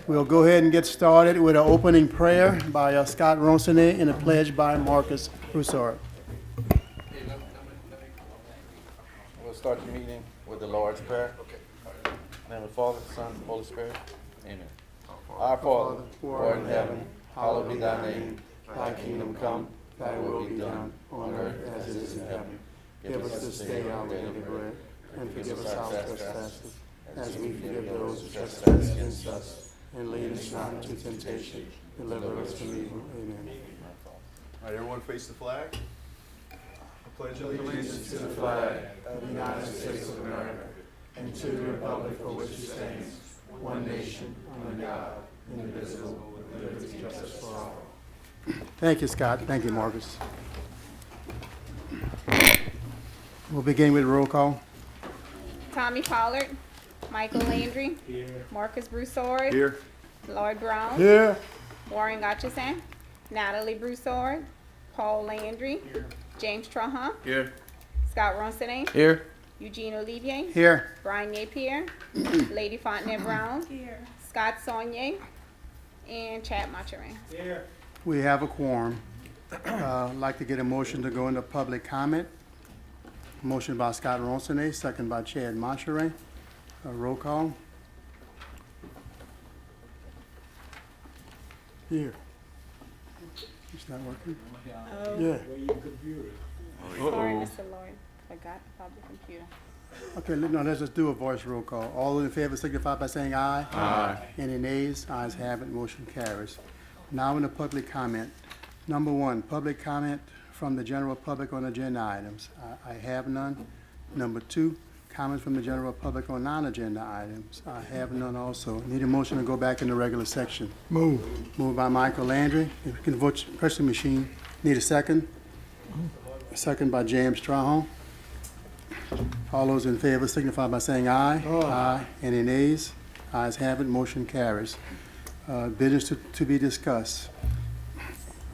We'll go ahead and get started with an opening prayer by Scott Ronsonet and a pledge by Marcus Broussard. We'll start the meeting with the Lord's Prayer. In the name of the Father, Son, and Holy Spirit. Amen. Our Father, who art in heaven, hallowed be thy name. Thy kingdom come, thy will be done, on earth as it is in heaven. Give us this day our daily bread, and forgive us our trespasses, as we forgive those who trespass against us. And lead us not into temptation, deliver us from evil. Amen. All right, everyone face the flag. I pledge Allegiance to the flag of the United States of America and to the republic for which it stands, one nation, under God, indivisible, with liberty and justice for all. Thank you, Scott. Thank you, Marcus. We'll begin with roll call. Tommy Pollard, Michael Landry, Marcus Broussard, Here. Lloyd Brown, Here. Warren Gotchison, Natalie Broussard, Paul Landry, James Trahan, Here. Scott Ronsonet, Here. Eugene Olivier, Here. Brian Napier, Lady Fontenette Brown, Scott Saunier, and Chad Macherin. We have a quorum. I'd like to get a motion to go into public comment. Motion by Scott Ronsonet, second by Chad Macherin. Roll call. Here. It's not working? Yeah. Sorry, Mr. Lloyd, forgot about the computer. Okay, let's just do a voice roll call. All those in favor signify by saying aye. Aye. Any nays? Ayes have it, motion carries. Now in the public comment. Number one, public comment from the general public on agenda items. I have none. Number two, comments from the general public on non-agenda items. I have none also. Need a motion to go back in the regular section. Move. Moved by Michael Landry. If you can vote your pressing machine. Need a second? A second by James Trahan. All those in favor signify by saying aye. Aye. Any nays? Ayes have it, motion carries. Business to be discussed.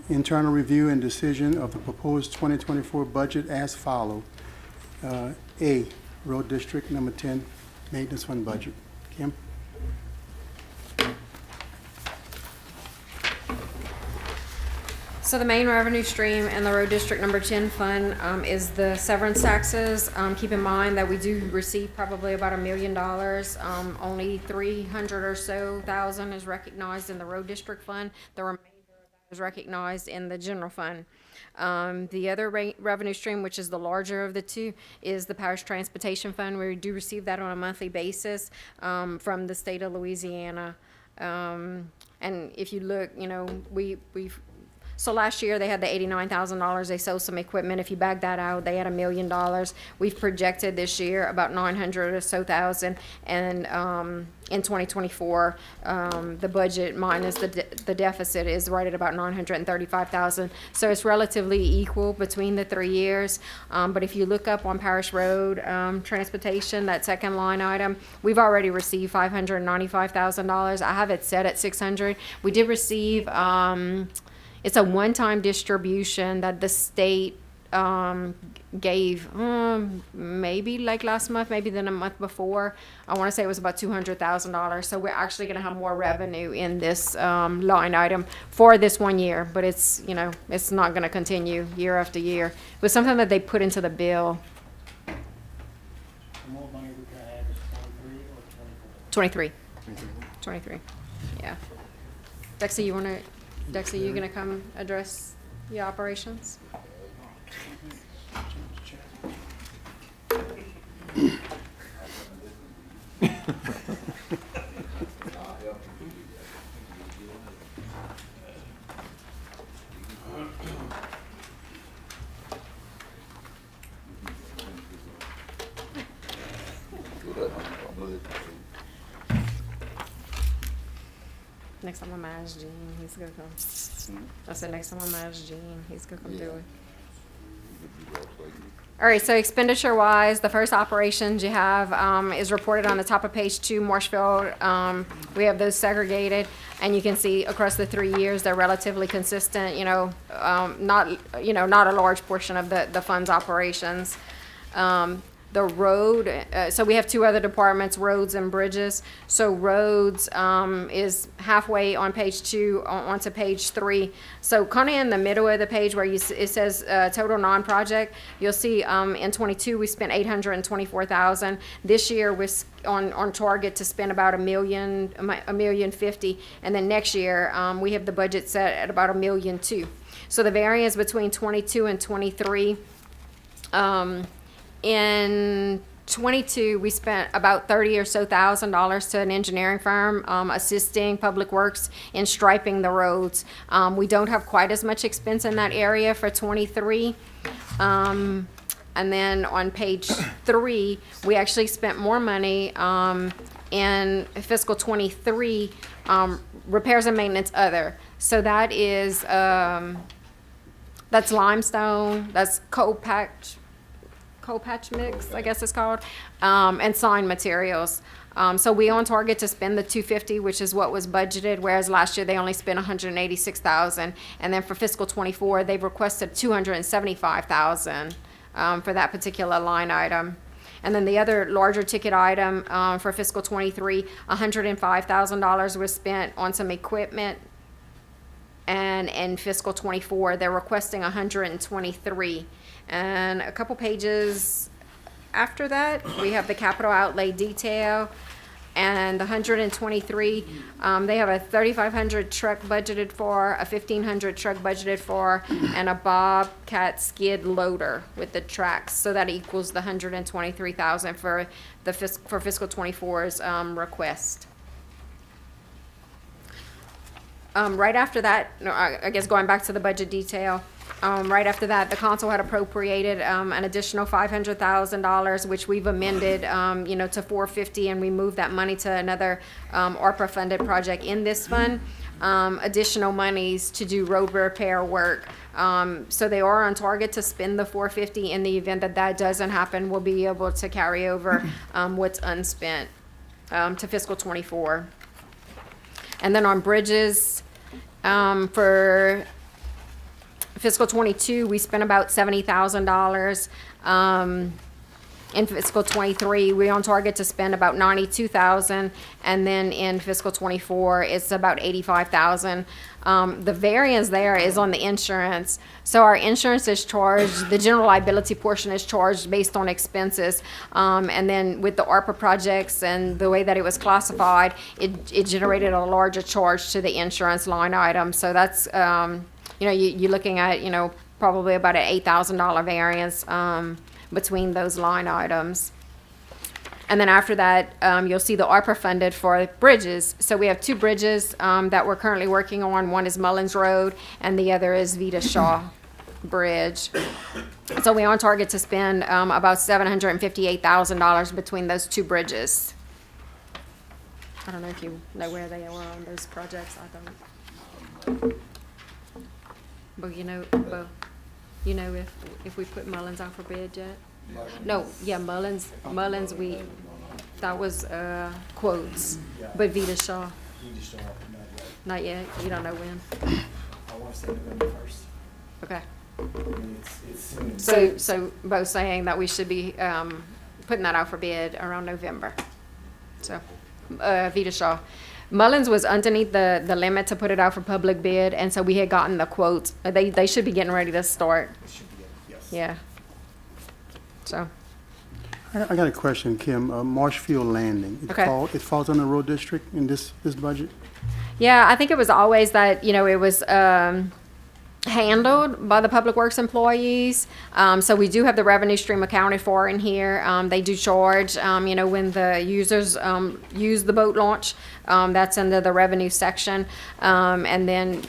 Internal review and decision of the proposed 2024 budget as follow. A, Road District number 10, Maintenance Fund budget. Kim? So the main revenue stream in the road district number 10 fund is the severance taxes. Keep in mind that we do receive probably about $1 million. Only 300 or so thousand is recognized in the road district fund. The remainder of that is recognized in the general fund. The other revenue stream, which is the larger of the two, is the parish transportation fund. We do receive that on a monthly basis from the state of Louisiana. And if you look, we've so last year they had the $89,000. They sold some equipment. If you bag that out, they had $1 million. We've projected this year about 900 or so thousand, and in 2024, the budget minus the deficit is right at about 935,000. So it's relatively equal between the 3 years. But if you look up on Parish Road transportation, that second line item, we've already received $595,000. I have it set at 600. We did receive. It's a one-time distribution that the state gave maybe like last month, maybe then a month before. I want to say it was about $200,000. So we're actually going to have more revenue in this line item for this 1 year, but it's it's not going to continue year after year. It was something that they put into the bill. The more money we can have is 23 or 24? 23. Yeah. Dexter, you gonna come address the operations? Next time I'm gonna ask Gene, he's gonna come. I said next time I'm gonna ask Gene, he's gonna come do it. All right, so expenditure wise, the first operations you have is reported on the top of page 2, Marshfield. We have those segregated, and you can see across the 3 years they're relatively consistent. Not a large portion of the fund's operations. the road, so we have two other departments, roads and bridges. So roads, is halfway on page 2 onto page 3. So kind of in the middle of the page where it says, total non-project, you'll see, in 22, we spent 824,000. This year, we're on target to spend about $1,050,000. And then next year, we have the budget set at about $1,200,000. So the variance between 22 and 23, in 22, we spent about $30,000 or so to an engineering firm, assisting Public Works in striping the roads. We don't have quite as much expense in that area for 23. And then on page 3, we actually spent more money, in fiscal 23, repairs and maintenance other. So that is, that's limestone, that's coal patch mix, I guess it's called, and sign materials. So we on target to spend the $250, which is what was budgeted, whereas last year they only spent $186,000. And then for fiscal 24, they've requested $275,000 for that particular line item. And then the other larger ticket item for fiscal 23, $105,000 was spent on some equipment. And in fiscal 24, they're requesting $123,000. And a couple pages after that, we have the capital outlay detail. And the 123, they have a 3,500 truck budgeted for, a 1,500 truck budgeted for, and a Bobcat skid loader with the tracks. So that equals the 123,000 for for fiscal 24's request. Right after that, no, I guess going back to the budget detail, right after that, the council had appropriated an additional $500,000, which we've amended, to $450,000, and we moved that money to another ARPA-funded project in this fund. Additional monies to do road repair work. So they are on target to spend the $450,000. In the event that that doesn't happen, we'll be able to carry over what's unspent to fiscal 24. And then on bridges, for fiscal 22, we spent about $70,000. In fiscal 23, we're on target to spend about $92,000, and then in fiscal 24, it's about $85,000. The variance there is on the insurance. So our insurance is charged, the general liability portion is charged based on expenses. And then with the ARPA projects and the way that it was classified, it generated a larger charge to the insurance line item. So that's, you're looking at, probably about an $8,000 variance between those line items. And then after that, you'll see the ARPA funded for bridges. So we have two bridges that we're currently working on. One is Mullins Road, and the other is Vita Shaw Bridge. So we're on target to spend about $758,000 between those two bridges. I don't know if you know where they are on those projects. I don't. But if we put Mullins out for bid yet? No, yeah, Mullins, that was, quotes, but Vita Shaw, not yet, you don't know when, I want to say November 1st. okay. I mean, it's soon. So both saying that we should be, putting that out for bid around November, so, Vita Shaw. Mullins was underneath the limit to put it out for public bid, and so we had gotten the quotes, they should be getting ready to start, It should be, yes. yeah. So, I got a question, Kim. Marshfield Landing. Okay. It falls on the road district in this budget? yeah, I think it was always that, it was, handled by the Public Works employees. So we do have the revenue stream accounted for in here. They do charge, when the users use the boat launch. That's under the revenue section. And then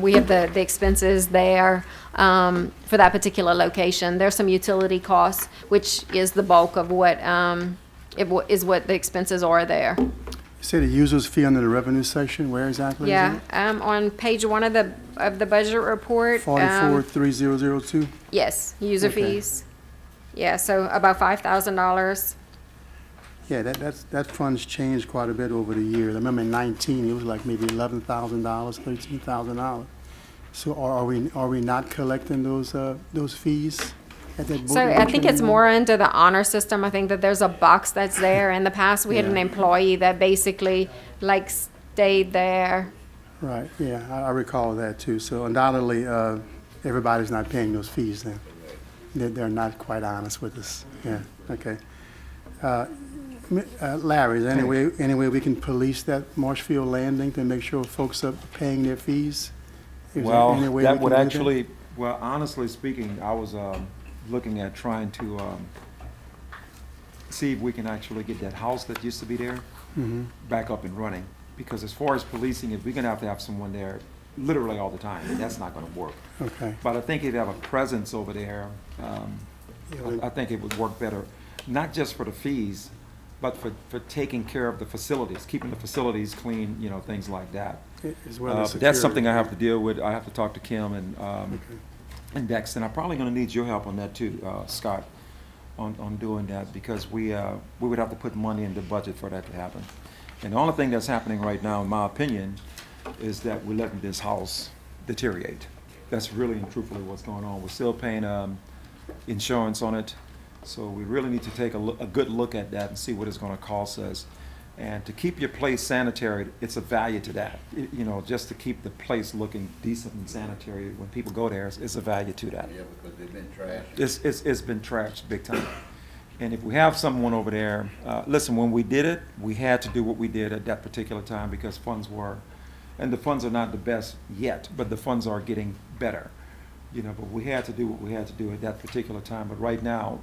we have the expenses there for that particular location. There's some utility costs, which is the bulk of what the expenses are there. You say the user's fee under the revenue section, where exactly is Yeah, it? on page 1 of the budget report. 443002? Yes, user Okay. fees. Yeah, so about $5,000. Yeah, that fund's changed quite a bit over the years. I remember in 19, it was like maybe $11,000, $13,000. So are we not collecting those fees? at that So I think it's training more into the honor system. I think that there's a box that's there. In the past, we had an Yeah. employee that basically like stayed there. room? Right, yeah, I recall that too. So undoubtedly, everybody's not paying those fees then. They're not quite honest with us. Yeah, okay. Larry, is there any way we can police that Marshfield Landing to make sure folks are paying their fees? Is there Well, any way that we would can do actually, well, honestly speaking, I was looking at trying to see if we can actually get that house that used to be there back up and running. Because as far as policing it, we're gonna have to have someone there literally all the time, and that's not gonna work. Okay. But I think if you have a presence over there, I think it would work better, not just for the fees, but for taking care of the facilities, keeping the facilities clean, you know, things like that. As well as But that's something security. I have to deal with. I have to talk to Kim and Dex, and I'm probably gonna need your help on that too, Scott, on doing that, because we would have to put money in the budget for that to happen. And the only thing that's happening right now, in my opinion, is that we're letting this house deteriorate. That's really and truthfully what's going on. We're still paying insurance on it, so we really need to take a good look at that and see what it's gonna cost us. And to keep your place sanitary, it's a value to that. You know, just to keep the place looking decent and sanitary when people go there, it's a value to that. Yeah, because they've been trashed. It's been trashed big time. And if we have someone over there, listen, when we did it, we had to do what we did at that particular time because funds were, and the funds are not the best yet, but the funds are getting better. You know, but we had to do what we had to do at that particular time. But right now,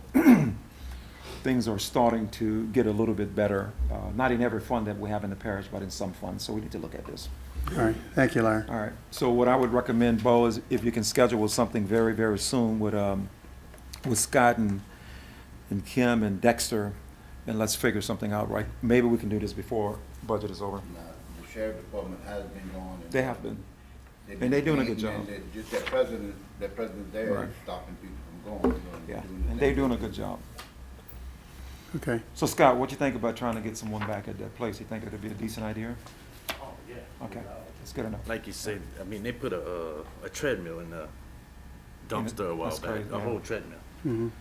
things are starting to get a little bit better. Not in every fund that we have in the parish, but in some funds. So we need to look at this. All right, thank you, Larry. All right. So what I would recommend, Bo, is if you can schedule something very, very soon with Scott and Kim and Dexter, and let's figure something out, right? Maybe we can do this before budget is over. The sheriff department has been going. They have been. They've And they're doing a good cleaning, job. and just that president there Right. is stopping people from going. Yeah, doing the and they're thing. doing a good job. Okay, So Scott, what you think about trying to get someone back at that place? You think it'd be a decent idea? Oh, yeah. Okay, that's good enough. Like you said, I mean, they put a treadmill in the dumpster a while That's back, crazy, a yeah. whole treadmill. mhm.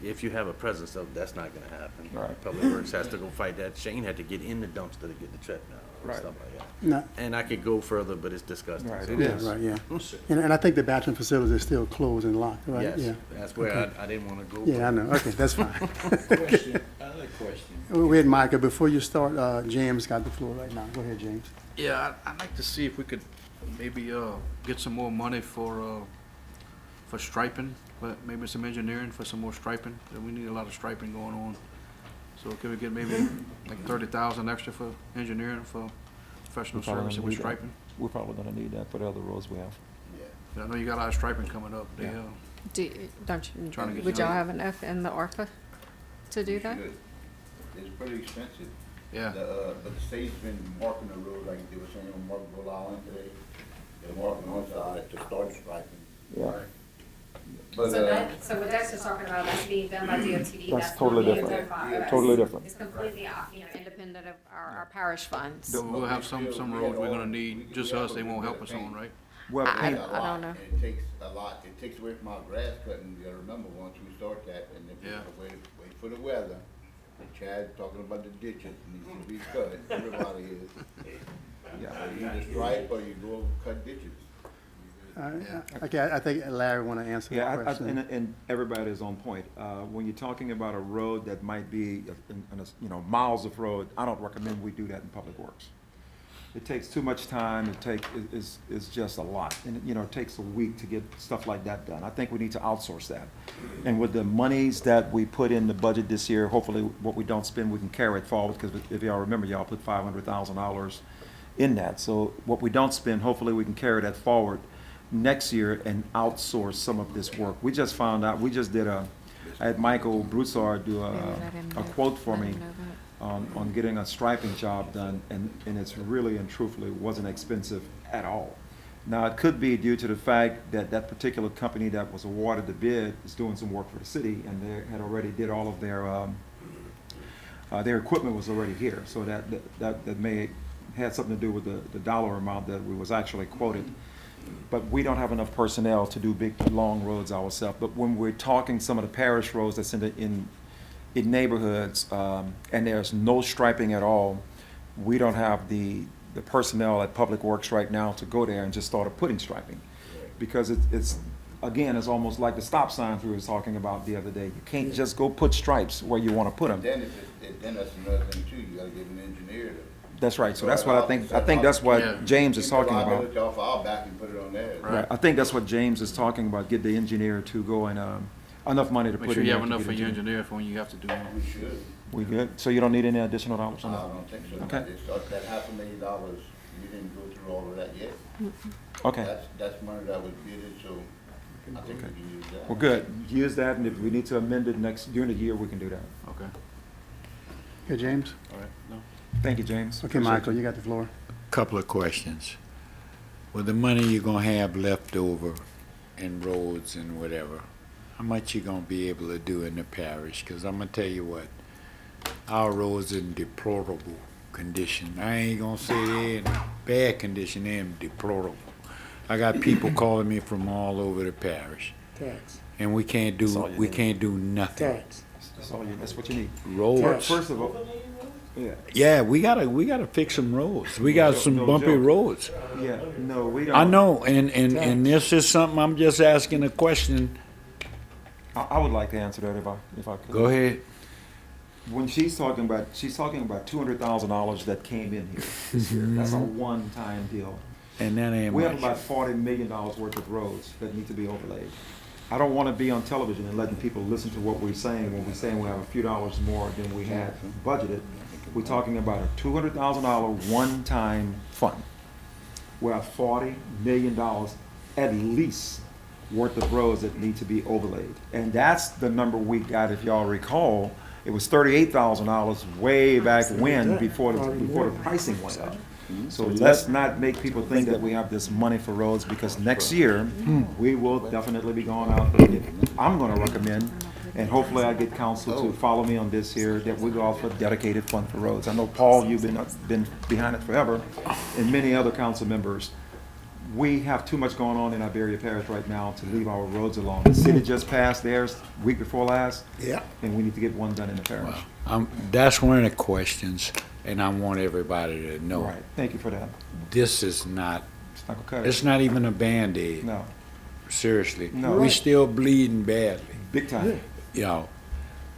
If you have a presence of, that's not gonna happen. Right. Public Works has to go fight that. Shane had to get in the dumpster to get the treadmill and Right. stuff like that. No, And I could go further, but it's disgusting. Right, so- it is. yeah, right, yeah. And I think the bathroom facilities are still closed and locked, right? Yes, Yeah. that's where Okay. I didn't wanna go. Yeah, I know, okay, that's fine. Question, another question. Wait, Micah, before you start, James got the floor right now. Go ahead, James. Yeah, I'd like to see if we could maybe get some more money for striping, but maybe some engineering for some more striping. We need a lot of striping going on. So could we get maybe like 30,000 extra for engineering for professional We're probably services gonna with need that. striping? We're probably gonna need that for the other roads we have. Yeah. I know you got a lot of striping coming up. They, Yeah. Don't you, Trying to get would some- y'all have enough in the ARPA to do that? Should. It's pretty expensive. yeah. But the state's been marking the road like they were saying on Markville Island today. They're marking one side to start striping. Yeah. But, so what Dex is talking about, that's being done by DOTD. That's totally not being different. done by us. Totally different. It's completely, independent of our parish funds. So we'll have some roads we're gonna need, just us, they won't help us on, right? Well, I- and- a don't lot, know. and it takes a lot, it takes away from our grass cutting, you gotta remember, once we start that, and then we Yeah. gotta wait for the weather. And Chad talking about the ditches needs to be cut, everybody is. yeah. So you either stripe or you go cut ditches. Okay, I think Larry want to answer Yeah, that question. and everybody is on point. When you're talking about a road that might be, miles of road, I don't recommend we do that in Public Works. It takes too much time, it's just a lot. And, it takes a week to get stuff like that done. I think we need to outsource that. And with the monies that we put in the budget this year, hopefully what we don't spend, we can carry it forward, because if y'all remember, y'all put $500,000 in that. So what we don't spend, hopefully we can carry that forward next year and outsource some of this work. We just found out, I had Michael Broussard do a quote for me on getting a striping job done, and it's really and truthfully wasn't expensive at all. Now, it could be due to the fact that that particular company that was awarded the bid is doing some work for the city, and they had already did all of their equipment was already here, so that may had something to do with the dollar amount that we was actually quoted. but we don't have enough personnel to do big, long roads ourselves. But when we're talking some of the parish roads that's in neighborhoods, and there's no striping at all, we don't have the personnel at Public Works right now to go there and just start putting striping. Because it's, again, it's almost like the stop signs we were talking about the other day. You can't just go put stripes where you want to put them. Then then that's another thing too, you gotta get an engineer to. That's right, so that's what I think that's Yeah. what James is talking about. Liability off our back and put it on there. Right, I think that's what James is talking about, get the engineer to go and, enough money to Make put sure in you there have to enough get for it your done. engineer for when you have to do it. We should. We good? So you don't need any additional dollars I on that? don't think so. Okay. It's that $500,000, you didn't go through all of that yet. Okay, That's money that was bidded, so I think we can use that. well, good, use that, and if we need to amend it during the year, we can do that. Okay, Okay, James? all right, no. Thank you, James. Okay, Michael, you got the floor. Couple of questions. With the money you're gonna have left over in roads and whatever, how much you gonna be able to do in the parish? Cause I'm gonna tell you what, our roads in deplorable condition. I ain't gonna say they're in bad condition, they're in deplorable. I got people calling me from all over the parish, Tax, and we can't That's all do, you we need. can't do nothing. tax. That's what you need. Roads. First of all, yeah, Yeah, we gotta fix some roads. We got some No bumpy joke. roads. yeah, no, we don't. I know, and this is something, I'm just asking a question. I would like to answer that if I could. Go ahead. When she's talking about $200,000 that came in here this year. That's a one-time deal. And that ain't We have much. about $40 million worth of roads that need to be overlaid. I don't want to be on television and letting people listen to what we're saying when we're saying we have a few dollars more than we had budgeted. We're talking about a $200,000 one-time fund. We have $40 million at least worth of roads that need to be overlaid. And that's the number we got, if y'all recall. It was $38,000 way back when, before the pricing went up. So let's not make people think that we have this money for roads, because next year, we will definitely be going out. I'm gonna recommend, and hopefully I get council to follow me on this here, that we go out for a dedicated fund for roads. I know, Paul, you've been behind it forever, and many other council members. We have too much going on in Iberia Parish right now to leave our roads alone. The city just passed theirs week before last. Yeah. And we need to get one done in the parish. That's one of the questions, and I want everybody to know. Right, thank you for that. This is not, It's not gonna cut it. it's not even a Band-Aid. No, Seriously. No. We still bleeding badly. big time. Y'all,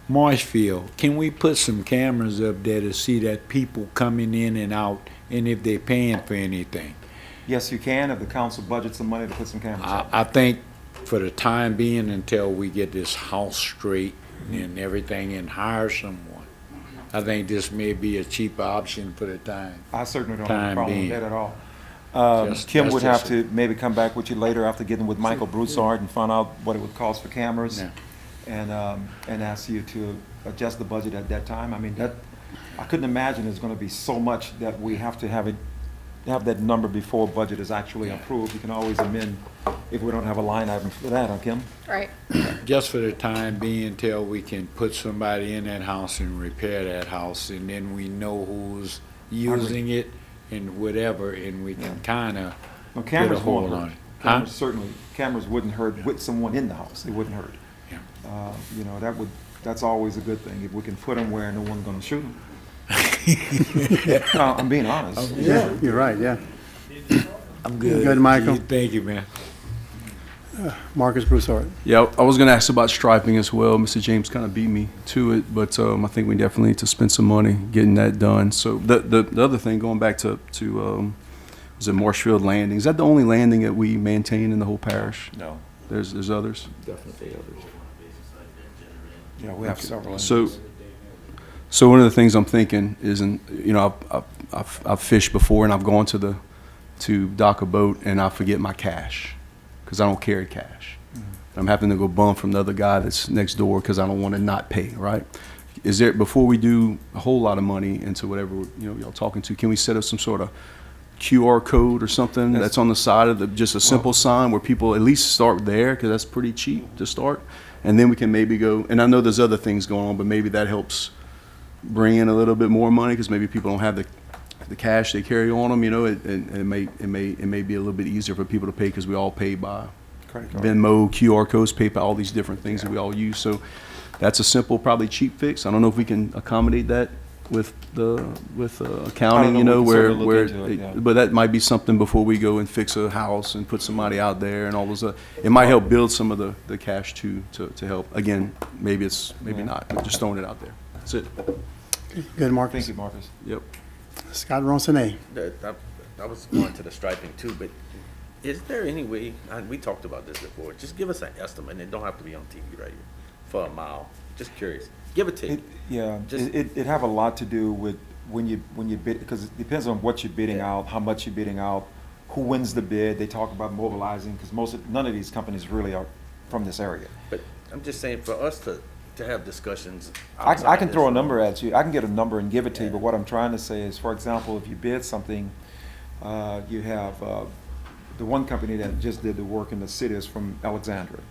Marshfield, can we put some cameras up there to see that people coming in and out, and if they're paying for anything? Yes, you can, if the council budgets some money to put some cameras up. I think for the time being, until we get this house straight and everything and hire someone, I think this may be a cheaper option for the time. I certainly don't have a Time problem with being. that at all. Kim That's would have just to maybe come back with you later after getting with Michael Broussard and find out what it would cost for cameras. Yeah. And ask you to adjust the budget at that time. I mean, I couldn't imagine it's gonna be so much that we have to have that number before budget is actually approved. You can always amend if we don't have a line item for that, huh, Kim? Right. Just for the time being, till we can put somebody in that house and repair that house, and then we know who's using it and whatever, and we can kinda No, get a cameras hold won't on hurt. it. Huh? Cameras certainly, cameras wouldn't hurt with someone in the house. They wouldn't hurt. Yeah. You know, that's always a good thing, if we can put them where no one's gonna shoot them. No, I'm being honest. Yeah, you're right, yeah. I'm good. Good, Michael. Thank you, man. Marcus Broussard. Yeah, I was going to ask about striping as well. Mr. James kind of beat me to it, but I think we definitely need to spend some money getting that done. So the other thing, going back to was it Marshfield Landing? Is that the only landing that we maintain in the whole parish? No, There's others. definitely others. Yeah, we have several. So one of the things I'm thinking is, I've fished before, and I've gone to dock a boat, and I forget my cash because I don't carry cash. I'm having to go bum from the other guy that's next door because I don't want to not pay. Right? Is there, before we do a whole lot of money into whatever y'all talking to, can we set up some sort of QR code or something that's on the side of just a simple sign where people at least start there, because that's pretty cheap to start, and then we can maybe go. And I know there's other things going on, but maybe that helps bring in a little bit more money, because maybe people don't have the the cash they carry on them, you know, it may be a little bit easier for people to pay because we all pay by Credit card. Venmo, QR codes, PayPal, all these different things that we all use. So that's a simple, probably cheap fix. I don't know if we can accommodate that with accounting, you know, we can where certainly look into it, yeah. but that might be something before we go and fix a house and put somebody out there and all those. It might help build some of the cash to help. Again, maybe not, but just throwing it out there. That's it. Good, Marcus. Thank you, Marcus. Yep. Scott Ronsonet. I was going to the striping too, but is there any way, we talked about this before, just give us an estimate, and it don't have to be on TV right here, for a mile. Just curious. Give it to you. It have a lot to do with when you bid, because it depends on what you're bidding out, how much you're bidding out, who wins the bid. They talk about mobilizing, because none of these companies really are from this area. But I'm just saying, for us to have discussions. I can throw a number at you. I can get a number and give it to you, but what I'm trying to say is, for example, if you bid something, you have the one company that just did the work in the city is from Alexandria.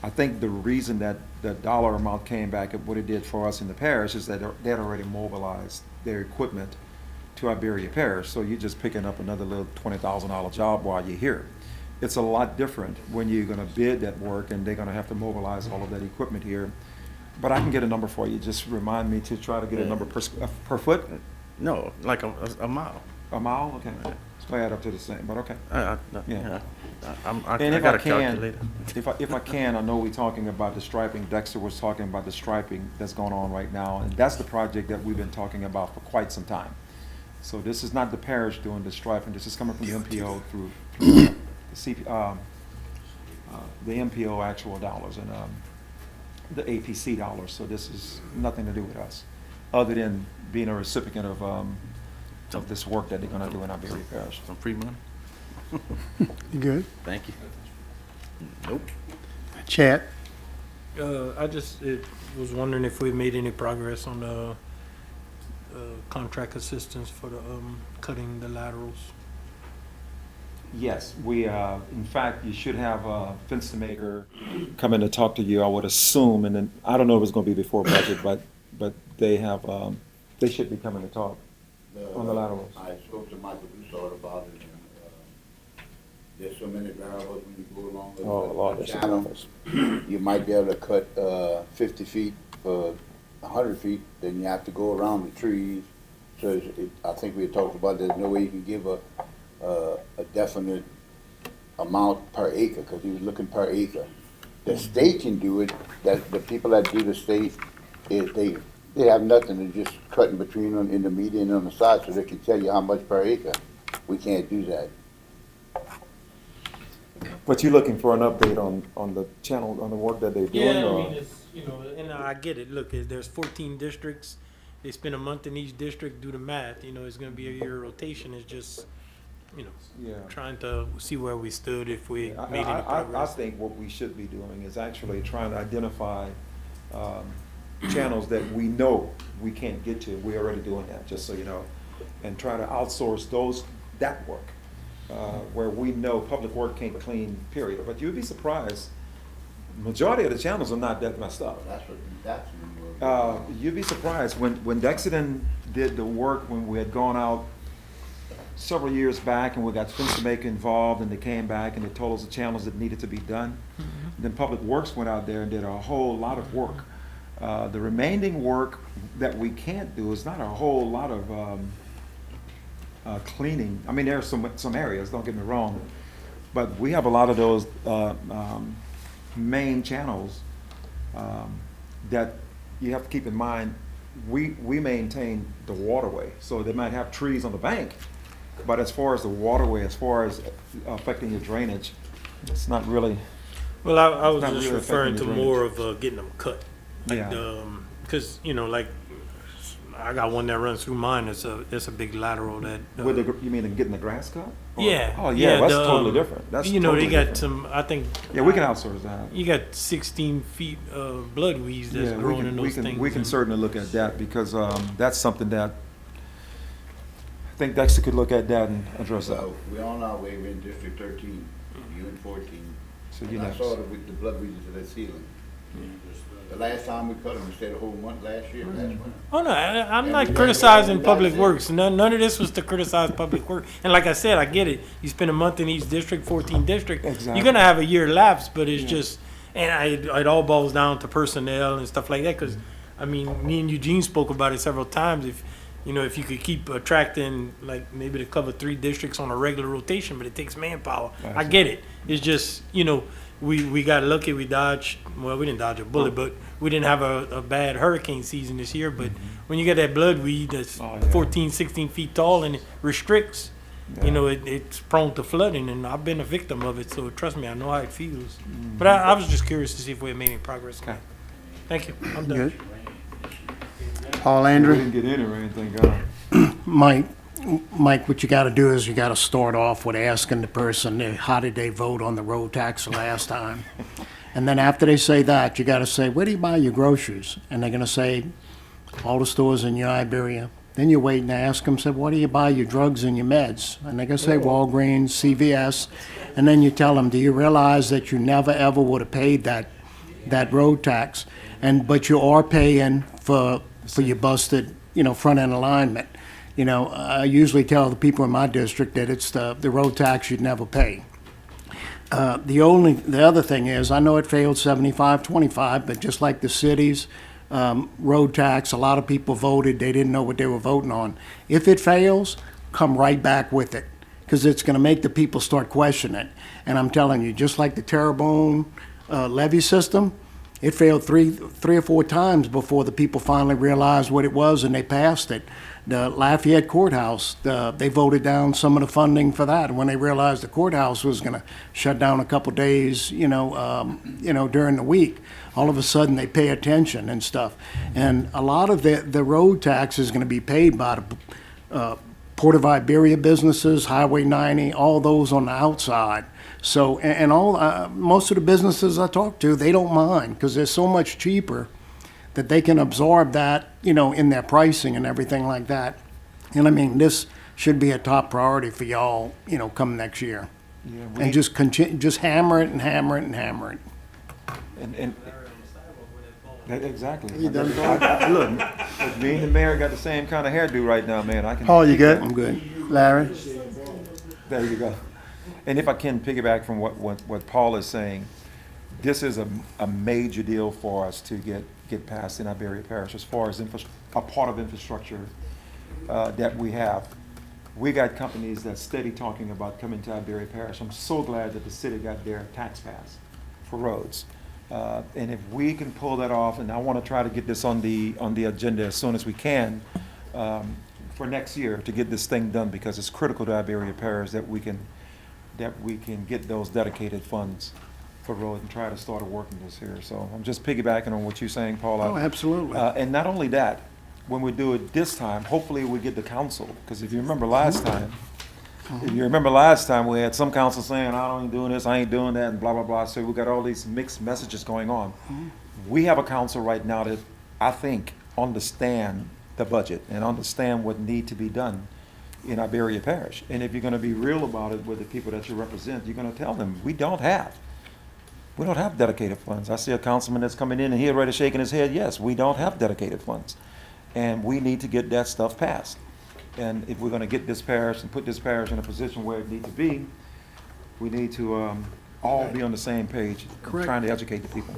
I think the reason that the dollar amount came back at what it did for us in the parish is that they had already mobilized their equipment to Iberia Parish, so you're just picking up another little $20,000 job while you're here. It's a lot different when you're going to bid that work and they're going to have to mobilize all of that equipment here. But I can get a number for you. Just remind me to try to get a number per foot. No, like a mile. A mile? Okay. So add up to the same, but okay. Yeah. And I if got I a can, calculator. if I can, I know we're talking about the striping. Dexter was talking about the striping that's going on right now, and that's the project that we've been talking about for quite some time. So this is not the parish doing the striping. This is coming from the MPO through the MPO actual dollars and the APC dollars. So this is nothing to do with us, other than being a recipient of this work that they're going to do in Iberia Parish. Some free money? You good? Thank you. Nope. Chad. I just was wondering if we made any progress on the contract assistance for the cutting the laterals. Yes, we, in fact, you should have a fence maker come in to talk to you, I would assume, and then, I don't know if it's gonna be before budget, but they have, they should be coming to talk on the laterals. I spoke to Michael Broussard about it, and, there's so many variables when you go along with Oh, Lord, the there's channel. You might be able to cut, 50 feet for 100 feet, then you have to go around the trees. So I think we had talked about there's no way you can give a definite amount per acre, because he was looking per acre. The state can do it. That the people that do the state is they have nothing to just cut in between them in the median and on the side, so they can tell you how much per acre. We can't do that. But you're looking for an update on the channel, on the work that they're doing? Yeah, I or- mean, it's, and I get it. Look, there's 14 districts. They spend a month in each district, do the math. It's going to be a year rotation. It's just, Yeah. trying to see where we stood, if we I- made any I progress. think what we should be doing is actually trying to identify channels that we know we can't get to. We're already doing that, just so you know, and try to outsource that work where we know public work can't clean, period. But you'd be surprised, majority of the channels are not that messed up. You'd be surprised when Dexton did the work, when we had gone out several years back and we got fence maker involved, and they came back and they told us the channels that needed to be done. Then Public Works went out there and did a whole lot of work. The remaining work that we can't do is not a whole lot of cleaning. I mean, there are some areas, don't get me wrong, but we have a lot of those main channels that you have to keep in mind. We maintain the waterway, so they might have trees on the bank, but as far as the waterway, as far as affecting your drainage, it's not really. Well, I was not just really referring to affecting your more of getting them cut. Yeah. Because, like, I got one that runs through mine. It's a big lateral that. With you mean getting the grass cut? Or- Yeah. Oh, yeah, that's the, totally different. That's they totally got different. some, I think. Yeah, we can outsource that. You got 16 feet of blood weeds that's Yeah, growing in those things. we can and- certainly look at that, because that's something that I think Dexter could look at that and address that. So we're on our way, we're in District 13, you in 14. So And you I next. saw the blood regions of that ceiling. The last time we cut them, we stayed a whole month last year, last winter. Oh, no, I'm And not we- criticizing we- Public Works. None of this was to criticize Public Works. And like I said, I get it. You spend a month in each district, 14 district. Exactly. You're gonna have a year lapse, but it's just, and it all boils down to personnel and stuff like that. Because, I mean, me and Eugene spoke about it several times. If you could keep attracting, like, maybe to cover 3 districts on a regular rotation, but it takes manpower. I get it. It's just, we got lucky. We didn't dodge a bullet, but we didn't have a bad hurricane season this year. But when you get that bloodweed that's 14, 16 feet tall and it restricts, it's prone to flooding. And I've been a victim of it, so trust me, I know how it feels. But I was just curious to see if we had made any progress. Okay. Thank you. I'm done. Good. Paul We Andrew? didn't get in or anything, God. Mike, what you gotta do is you gotta start off with asking the person, how did they vote on the road tax the last time? And then after they say that, you gotta say, where do you buy your groceries? And they're gonna say, all the stores in your Iberia. Then you're waiting to ask them, say, what do you buy your drugs and your meds? And they're gonna say Walgreens, CVS. And then you tell them, do you realize that you never ever would have paid that road tax? But you are paying for your busted, front end alignment. I usually tell the people in my district that it's the road tax you'd never pay. The other thing is, I know it failed 75-25, but just like the cities, road tax, a lot of people voted, they didn't know what they were voting on. If it fails, come right back with it, because it's gonna make the people start questioning it. And I'm telling you, just like the Terrebonne levy system, it failed three or four times before the people finally realized what it was and they passed it. The Lafayette Courthouse, they voted down some of the funding for that. And when they realized the courthouse was going to shut down a couple days, during the week, all of a sudden they pay attention and stuff. And a lot of the road tax is going to be paid by the Port of Iberia businesses, Highway 90, all those on the outside. So, and most of the businesses I talk to, they don't mind because they're so much cheaper that they can absorb that, in their pricing and everything like that. And I mean, this should be a top priority for y'all, come next year. And just continue, just hammer it and hammer it and hammer it. And exactly. You done, Look, me and the mayor got the same kind of hairdo right now, man. I can. Paul, you good? I'm good. Larry? There you go. And if I can piggyback from what Paul is saying, this is a major deal for us to get passed in Iberia Parish as far as a part of infrastructure that we have. We got companies that's steady talking about coming to Iberia Parish. I'm so glad that the city got their tax pass for roads. And if we can pull that off, and I want to try to get this on the agenda as soon as we can for next year to get this thing done, because it's critical to Iberia Parish that we can get those dedicated funds for road and try to start working this here. So I'm just piggybacking on what you're saying, Paula. Oh, absolutely. And not only that, when we do it this time, hopefully we get the council, because if you remember last time, we had some council saying, I ain't doing this, I ain't doing that, and blah, blah, blah. So we got all these mixed messages going on. We have a council right now that I think understand the budget and understand what need to be done in Iberia Parish. And if you're gonna be real about it with the people that you represent, you're gonna tell them, we don't have dedicated funds. I see a councilman that's coming in and he already shaking his head, yes, we don't have dedicated funds. And we need to get that stuff passed. And if we're gonna get this parish and put this parish in a position where it needs to be, we need to all be on the same page, Correct. trying to educate the people.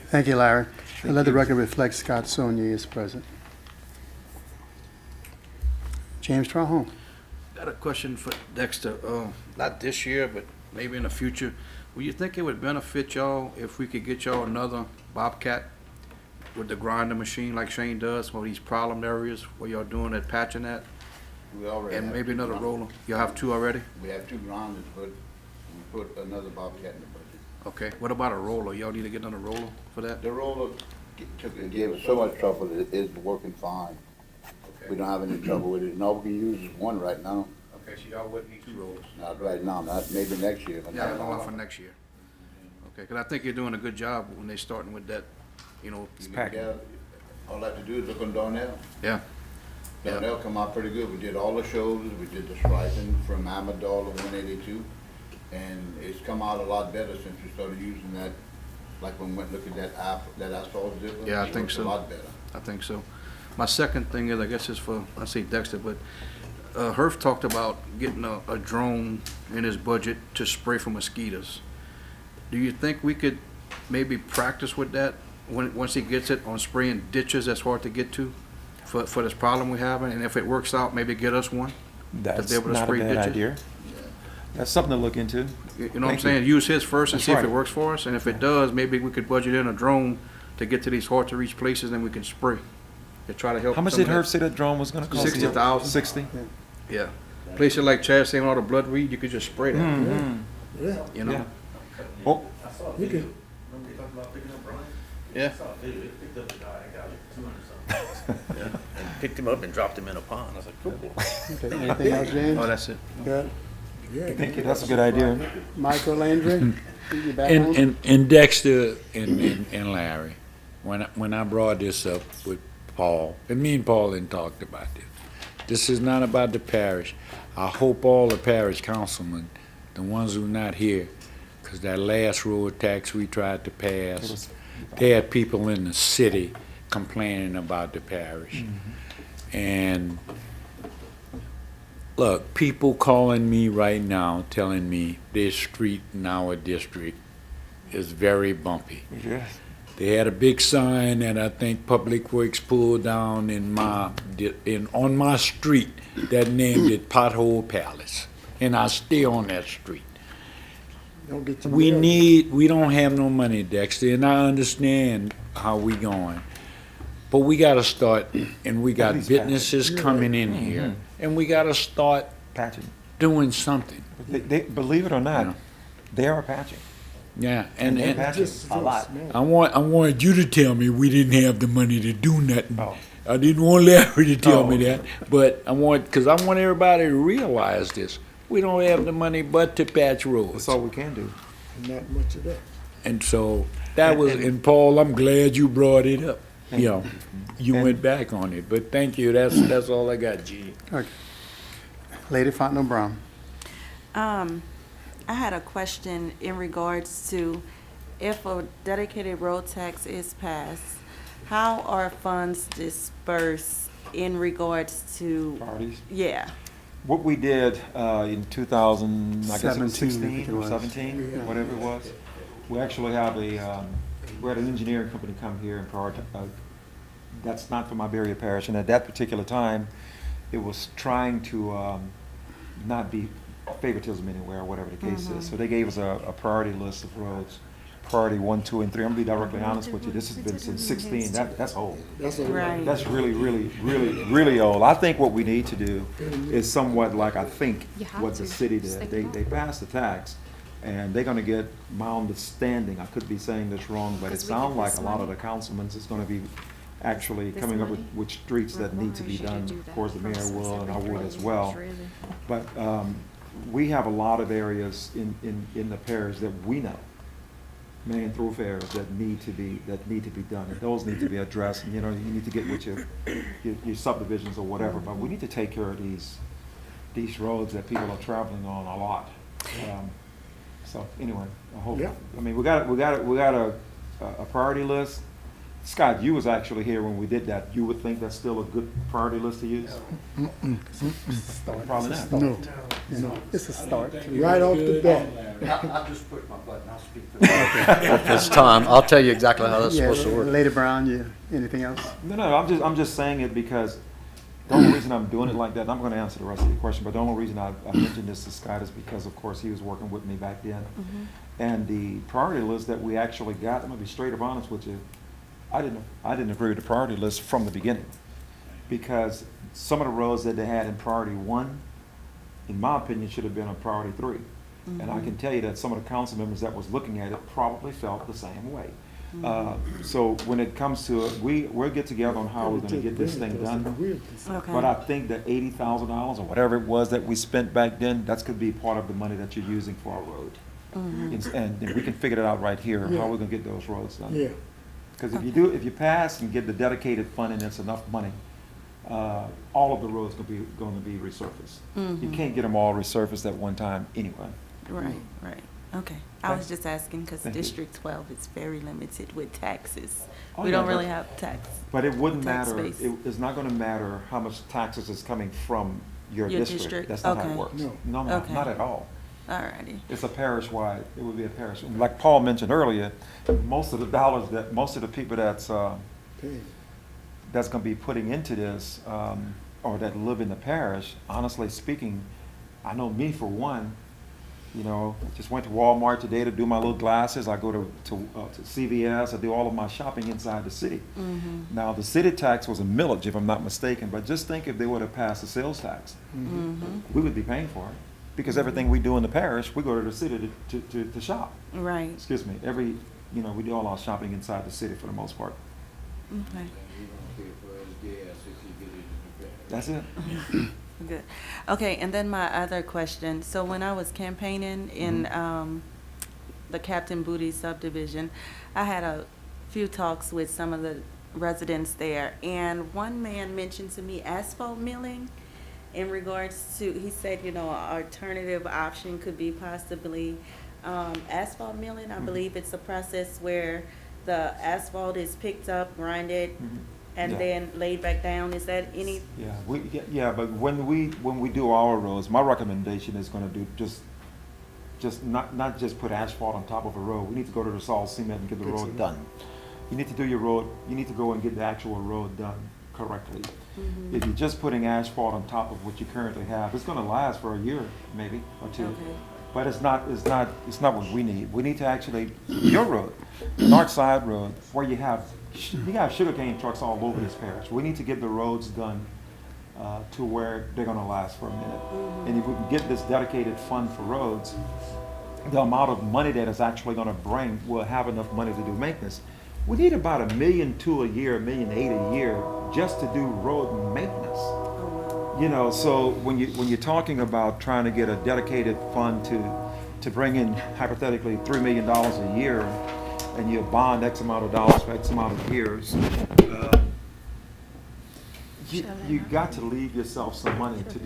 Thank you, Larry. And let the record reflect Scott Sonnier is present. James Trahone. Got a question for Dexter. Not this year, but maybe in the future. Would you think it would benefit y'all if we could get y'all another Bobcat with the grinder machine like Shane does for these problem areas where y'all doing that patching at? We already And have maybe two another grinders. roller? Y'all have 2 already? We have 2 grinders, but we put another Bobcat in the budget. Okay. What about a roller? Y'all need to get another roller for that? The roller gave us so much trouble that it is working fine. We don't have any trouble with it. And all we can use is one right now. Okay, so y'all wouldn't need 2 rollers? Not right now, not maybe next year. But Yeah, not I'm now. off for next year. Okay, because I think you're doing a good job when they're starting with that, Yeah, all I have to do is look on Darnell. Yeah. Yeah. Darnell come out pretty good. We did all the shoulders, we did the striping from Amador to 182. And it's come out a lot better since we started using that Like when we went look at that asphalt difference? Yeah, I it think looks so. A lot better. I think so. My second thing is, I guess it's for, I say Dexter, but Herf talked about getting a drone in his budget to spray for mosquitoes. Do you think we could maybe practice with that once he gets it on spraying ditches that's hard to get to for this problem we're having? And if it works out, maybe get us one? That's be able to not a spray bad ditches? idea. That's something to look into. You know what I'm Thank you. saying? Use his first and That's see if right. it works for us. And if it does, maybe we could budget in a drone to get to these hard to reach places, and we can spray to try to help. How much some did of Herb that. say that drone was gonna cost? 60,000. 60? Yeah. Places like Chad saying all the blood weed, you could just spray that. Mm-hmm. You know? Yeah. Oh, I saw a video. Remember you talking about picking up Brian? Yeah. I saw a video. It picked up the guy that got like 200 something. Yeah. And picked him up and dropped him in a pond. I was like, cool. Okay, anything else, James? Oh, that's it. Good. thank you, that's a good idea. Michael Landry, you back on? And Dexter and Larry, when I brought this up with Paul, and me and Paul had talked about this is not about the parish. I hope all the parish councilmen, the ones who are not here, because that last road tax we tried to pass, they had people in the city complaining about the parish. And look, people calling me right now telling me this street in our district is very bumpy. Yes. They had a big sign that I think Public Works pulled down on my street that named it Pothole Palace, and I stay on that street. We don't have no money, Dexter, and I understand how we going, but we gotta start, and we got least businesses coming in here, and we gotta start Patching. doing something. They, believe it or not, Yeah. they are patching. Yeah, And they're and patching a lot. I wanted you to tell me we didn't have the money to do nothing. Oh. I didn't want Larry to tell me Oh. that, but because I want everybody to realize this. We don't have the money but to patch roads. That's all we can do. Not much of that. And so that was, and Paul, I'm glad you brought it up. You know, you went back on it, but thank you. That's all I got, G. Okay. Lady Fontenot Brown. I had a question in regards to if a dedicated road tax is passed, how are funds dispersed in regards to, Priorities. yeah, What we did in 2000, I guess it was 17, I 16 think it or was. 17, whatever it was, we actually have we had an engineering company come here and prioritize. That's not for my Berea Parish, and at that particular time, it was trying to not be favoritism anywhere, or whatever the case is. So they gave us a priority list of roads, priority 1, 2, and 3. I'm gonna be directly honest with you. This has been since 16. That's old. right. That's really, really, really, really old. I think what we need to do is somewhat like I think You have what the to. city Just did. think They passed the tax, and they're gonna get, my understanding, I could be saying this wrong, but it Because we sounds get like this a lot of money. the councilmen is gonna be actually This coming up money. with streets that need to be Should you done. do Of that course, the mayor process will, and I every would 3 as years, well. really? But we have a lot of areas in the parish that we know, main thoroughfares that need to be done. And those need to be addressed, and, you know, you need to get with your subdivisions or whatever, but we need to take care of these roads that people are traveling on a lot. So anyway, I hope, Yeah. I mean, we got a priority list. Scott, you was actually here when we did that. You would think that's still a good priority list to use? Probably not. No, it's a start. Right off the bat. I'll just push my button, I'll speak through. It's time, I'll tell you exactly how that's Yeah, supposed to work. Lady Brown, anything else? No, I'm just saying it because the only reason I'm doing it like that, and I'm gonna answer the rest of your question, but the only reason I mentioned this to Scott is because, of course, he was working with me back then. And the priority list that we actually got, I'm gonna be straight up honest with you, I didn't agree with the priority list from the beginning. Because some of the roads that they had in priority 1, in my opinion, should have been on priority 3. And I can tell you that some of the council members that was looking at it probably felt the same way. So when it comes to it, we'll get together on how we're gonna get this thing done. Okay. But I think that $80,000 or whatever it was that we spent back then, that's could be part of the money that you're using for our road. And we can figure it out right here, how we're gonna get those roads done. Yeah. Because if you pass and get the dedicated funding, that's enough money, all of the roads gonna be resurfaced. You can't get them all resurfaced at one time anyway. Right, right. Okay, I was just asking because Thank you. District 12 is very limited with taxes. Oh, We yeah, don't but- really have tax. But it wouldn't tax matter, base. it's not gonna matter how much taxes is coming from your Your district. district, That's not how okay. it works. No. No, Okay. not at all. Alrighty. It's a parish-wide, it would be a parish. And like Paul mentioned earlier, most of the dollars that, most of the people that's gonna be putting into this, or that live in the parish, honestly speaking, I know me for one, you know, just went to Walmart today to do my little glasses. I go to CVS, I do all of my shopping inside the city. Now, the city tax was a millage, if I'm not mistaken, but just think if they would have passed the sales tax, we would be paying for it. Because everything we do in the parish, we go to the city to shop. Right. Excuse me, we do all our shopping inside the city for the most part. Okay. That's it. Good. Okay, and then my other question. So when I was campaigning in the Captain Booty subdivision, I had a few talks with some of the residents there, and one man mentioned to me asphalt milling in regards to, he said, you know, an alternative option could be possibly asphalt milling. I believe it's a process where the asphalt is picked up, grinded, and Yeah. then laid back down. Is that any? Yeah, but when we do our roads, my recommendation is gonna do just not just put asphalt on top of a road. We need to go to the salt cement and get the road done. You need to do your road, you need to go and get the actual road done correctly. If you're just putting asphalt on top of what you currently have, it's gonna last for a year, maybe, or two. Okay. But it's not what we need. We need to actually, your road, North Side Road, where you have sugarcane trucks all over this parish. We need to get the roads done to where they're gonna last for a minute. And if we can get this dedicated fund for roads, the amount of money that it's actually gonna bring, we'll have enough money to do maintenance. We need about $1.2 million a year, $1.8 million a year, just to do road maintenance. You know, so when you're talking about trying to get a dedicated fund to bring in hypothetically $3 million a year, and you bond X amount of dollars for X amount of years, you got to leave yourself some money to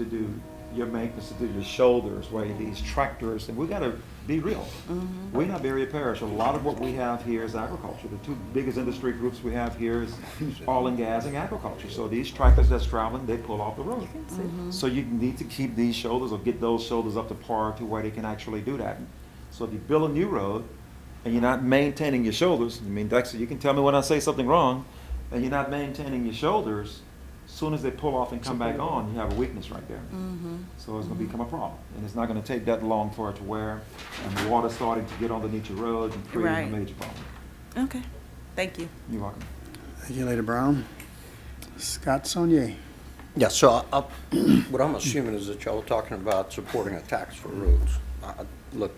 do your maintenance, to do your shoulders, where these tractors, and we got to be real. We're not Berry Parish. A lot of what we have here is agriculture. The two biggest industry groups we have here is oil and gas and agriculture. So these tractors that's traveling, they pull off the road. So you need to keep these shoulders or get those shoulders up to par to where they can actually do that. So if you build a new road and you're not maintaining your shoulders, I mean, Dexter, you can tell me when I say something wrong, and you're not maintaining your shoulders, as soon as they pull off and come back on, you have a weakness right there. So it's going to become a problem. And it's not going to take that long for it to wear, and the water's starting to get underneath your roads and creating Right. a major problem. Okay, thank you. You're welcome. Thank you, Lady Brown. Scott Sonnier. Yeah, so what I'm assuming is that y'all are talking about supporting a tax for roads. Look,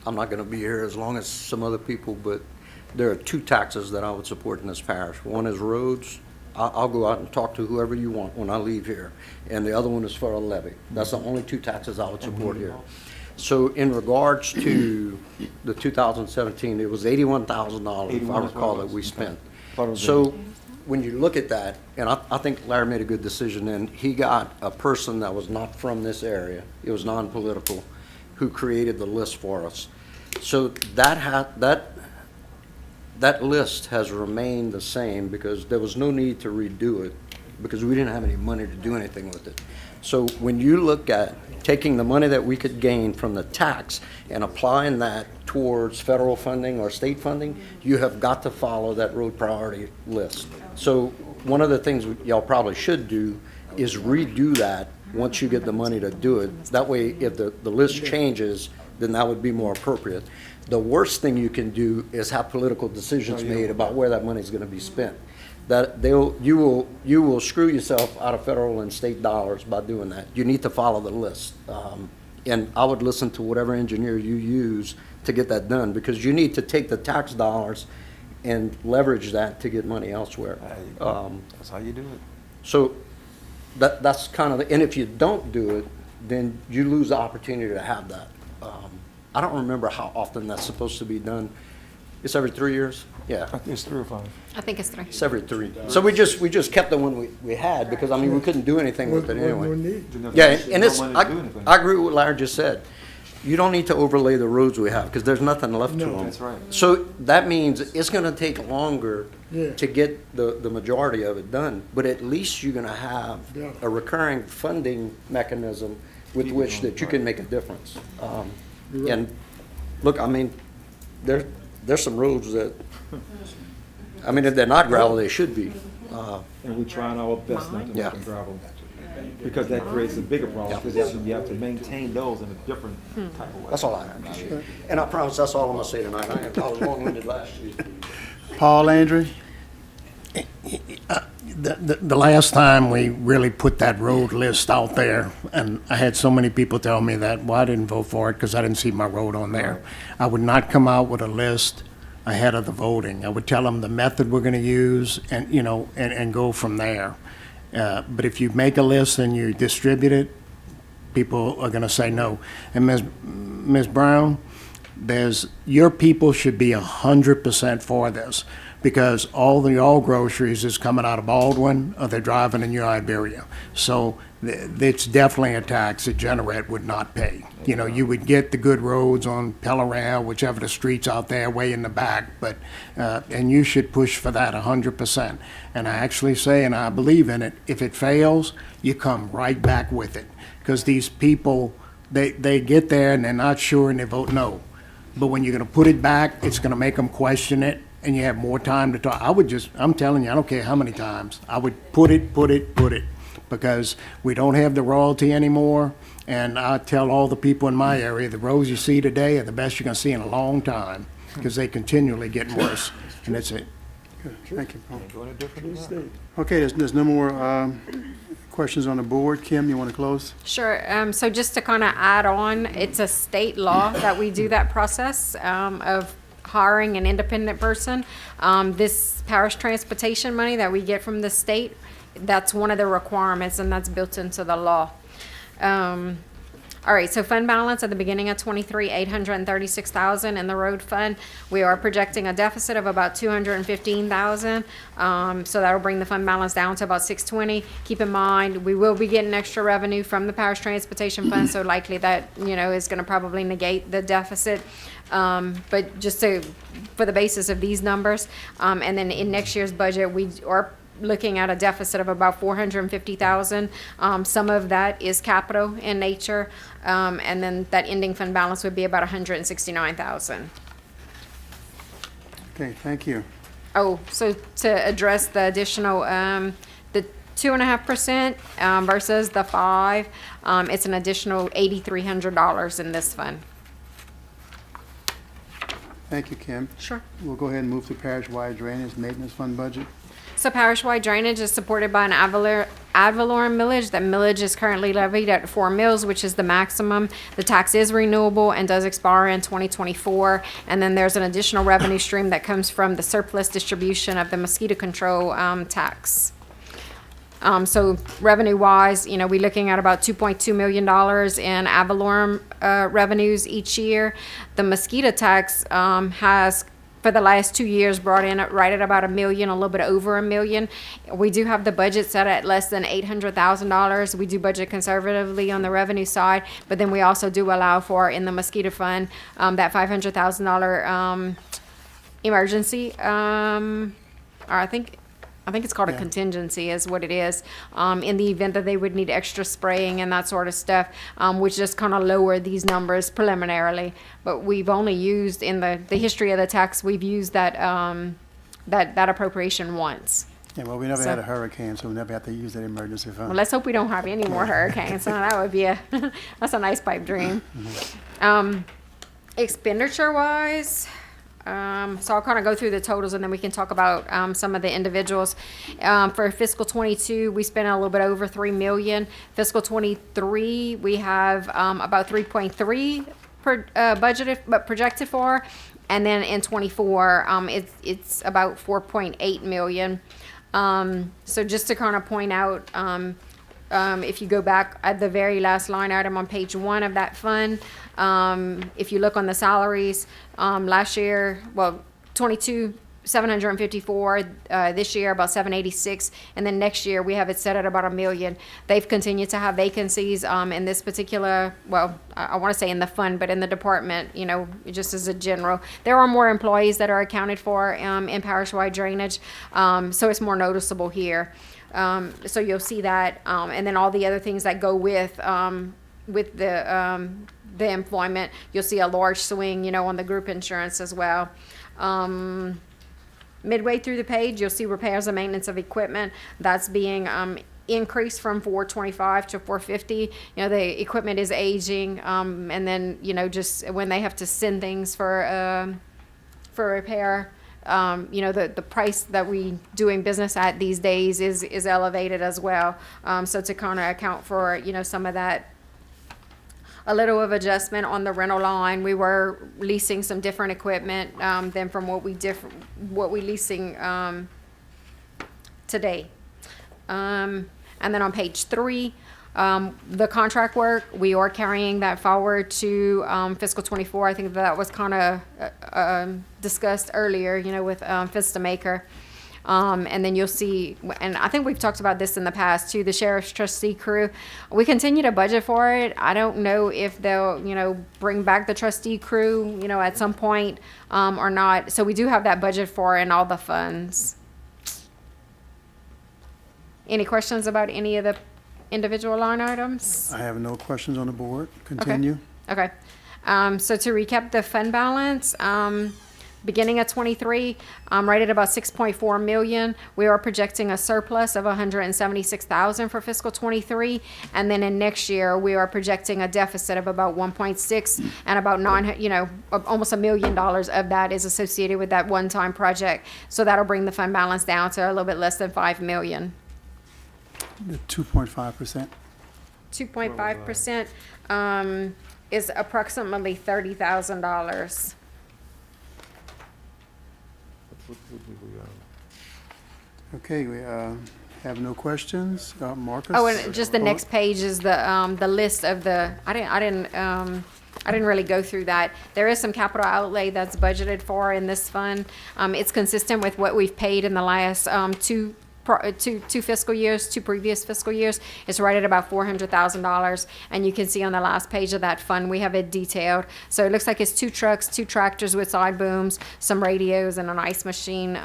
I'm not gonna be here as long as some other people, but there are two taxes that I would support in this parish. One is roads. I'll go out and talk to whoever you want when I leave here. And the other one is for a levy. That's the only two taxes I would support here. So in regards to the 2017, it was $81,000, if I recall, that we spent. So when you look at that, and I think Larry made a good decision, and he got a person that was not from this area, it was non-political, who created the list for us. So that list has remained the same because there was no need to redo it because we didn't have any money to do anything with it. So when you look at taking the money that we could gain from the tax and applying that towards federal funding or state funding, you have got to follow that road priority list. So one of the things y'all probably should do is redo that once you get the money to do it. That way, if the list changes, then that would be more appropriate. The worst thing you can do is have political decisions made about where that money is going to be spent. That you will screw yourself out of federal and state dollars by doing that. You need to follow the list. And I would listen to whatever engineer you use to get that done, because you need to take the tax dollars and leverage that to get money elsewhere. That's how you do it. So that's kind of, and if you don't do it, then you lose the opportunity to have that. I don't remember how often that's supposed to be done. It's every 3 years? Yeah, It's 3 or 5. I think it's 3. it's every 3. So we just kept the one we had because, I mean, we couldn't do anything with it anyway. Yeah, and it's, I agree with what Larry just said. you don't need to overlay the roads we have, because there's nothing left to them. That's right. So that means it's gonna take longer Yeah. to get the majority of it done, but at least you're gonna have Yeah. a recurring funding mechanism with which that you can make a difference. And, look, I mean, there's some roads that, I mean, if they're not gravel, they should be. And we're trying our best not to Yeah. make them gravel, because that creates a bigger problem, because you have to maintain those in a different type of way. That's all I have. And I promise that's all I'm gonna say tonight. I was long-winded last year. Paul Landry? The last time we really put that road list out there, and I had so many people tell me that, well, I didn't vote for it because I didn't see my road on there. I would not come out with a list ahead of the voting. I would tell them the method we're gonna use and, you know, and go from there. But if you make a list and you distribute it, people are gonna say no. And Ms. Brown, your people should be 100% for this, because all groceries is coming out of Baldwin, or they're driving in your Iberia. So it's definitely a tax that Generette would not pay. You know, you would get the good roads on Pellerin, whichever the streets out there way in the back, but, and you should push for that 100%. And I actually say, and I believe in it, if it fails, you come right back with it. Because these people, they get there and they're not sure and they vote no. But when you're gonna put it back, it's gonna make them question it, and you have more time to talk. I'm telling you, I don't care how many times, I would put it, because we don't have the royalty anymore. And I tell all the people in my area, the roads you see today are the best you're gonna see in a long time, because they continually get worse, and that's it. Good. Thank you, Paul. Okay, there's no more questions on the board. Kim, you want to close? Sure. So just to kind of add on, it's a state law that we do that process of hiring an independent person. This parish transportation money that we get from the state, that's one of the requirements, and that's built into the law. All right, so fund balance at the beginning of 23, 836,000 in the road fund. We are projecting a deficit of about 215,000. So that'll bring the fund balance down to about 620. Keep in mind, we will be getting extra revenue from the parish transportation fund, so likely that, you know, is gonna probably negate the deficit. But just for the basis of these numbers, and then in next year's budget, we are looking at a deficit of about 450,000. Some of that is capital in nature, and then that ending fund balance would be about 169,000. Okay, thank you. Oh, so to address the additional, the 2.5% versus the 5, it's an additional $8,300 in this fund. Thank you, Kim. Sure. We'll go ahead and move to parish-wide drainage maintenance fund budget. So parish-wide drainage is supported by an ad valorem millage. That millage is currently levied at 4 mills, which is the maximum. The tax is renewable and does expire in 2024. And then there's an additional revenue stream that comes from the surplus distribution of the mosquito control tax. So revenue-wise, you know, we're looking at about $2.2 million in ad valorem revenues each year. The mosquito tax has, for the last 2 years, brought in right at about $1 million, a little bit over $1 million. We do have the budget set at less than $800,000. We do budget conservatively on the revenue side, but then we also do allow for, in the mosquito fund, that $500,000 emergency, or I think it's called a contingency is what it is, in the event that they would need extra spraying and that sort of stuff, which just kind of lower these numbers preliminarily. But we've only used, in the history of the tax, we've used that appropriation once. Yeah, well, we never had a hurricane, so we never have to use that emergency fund. Well, let's hope we don't have any more hurricanes. So that would be that's a nice pipe dream. Expenditure-wise, so I'll kind of go through the totals and then we can talk about some of the individuals. For fiscal 22, we spent a little bit over $3 million. Fiscal 23, we have about 3.3 budgeted but projected for, and then in 24, it's about 4.8 million. So just to kind of point out, if you go back at the very last line item on page 1 of that fund, if you look on the salaries, last year, well, 22 754, this year about 786, and then next year we have it set at about $1 million. They've continued to have vacancies in this particular, well, I want to say in the fund, but in the department, you know, just as a general. There are more employees that are accounted for in parish-wide drainage, so it's more noticeable here. So you'll see that, and then all the other things that go with the employment. You'll see a large swing, you know, on the group insurance as well. Midway through the page, you'll see repairs and maintenance of equipment. That's being increased from 425 to 450. You know, the equipment is aging, and then, you know, just when they have to send things for repair, you know, the price that we doing business at these days is elevated as well. So to kind of account for, you know, some of that, a little of adjustment on the rental line. We were leasing some different equipment than from what we leasing today. And then on page 3, the contract work, we are carrying that forward to fiscal 24. I think that was kind of discussed earlier, you know, with Vista Maker. And then you'll see, and I think we've talked about this in the past too, the sheriff's trustee crew. We continue to budget for it. I don't know if they'll, you know, bring back the trustee crew, you know, at some point or not. So we do have that budget for in all the funds. Any questions about any of the individual line items? I have no questions on the board. Continue. Okay. So to recap the fund balance, beginning at 23, right at about 6.4 million. We are projecting a surplus of 176,000 for fiscal 23, and then in next year we are projecting a deficit of about 1.6, and about almost $1 million of that is associated with that one-time project. So that'll bring the fund balance down to a little bit less than 5 million. The 2.5%. 2.5% is approximately $30,000. Okay, we have no questions. Marcus? Oh, and just the next page is the list of the, I didn't really go through that. There is some capital outlay that's budgeted for in this fund. It's consistent with what we've paid in the last two fiscal years, 2 previous fiscal years. It's right at about $400,000, and you can see on the last page of that fund we have it detailed. So it looks like it's 2 trucks, 2 tractors with side booms, some radios, and an ice machine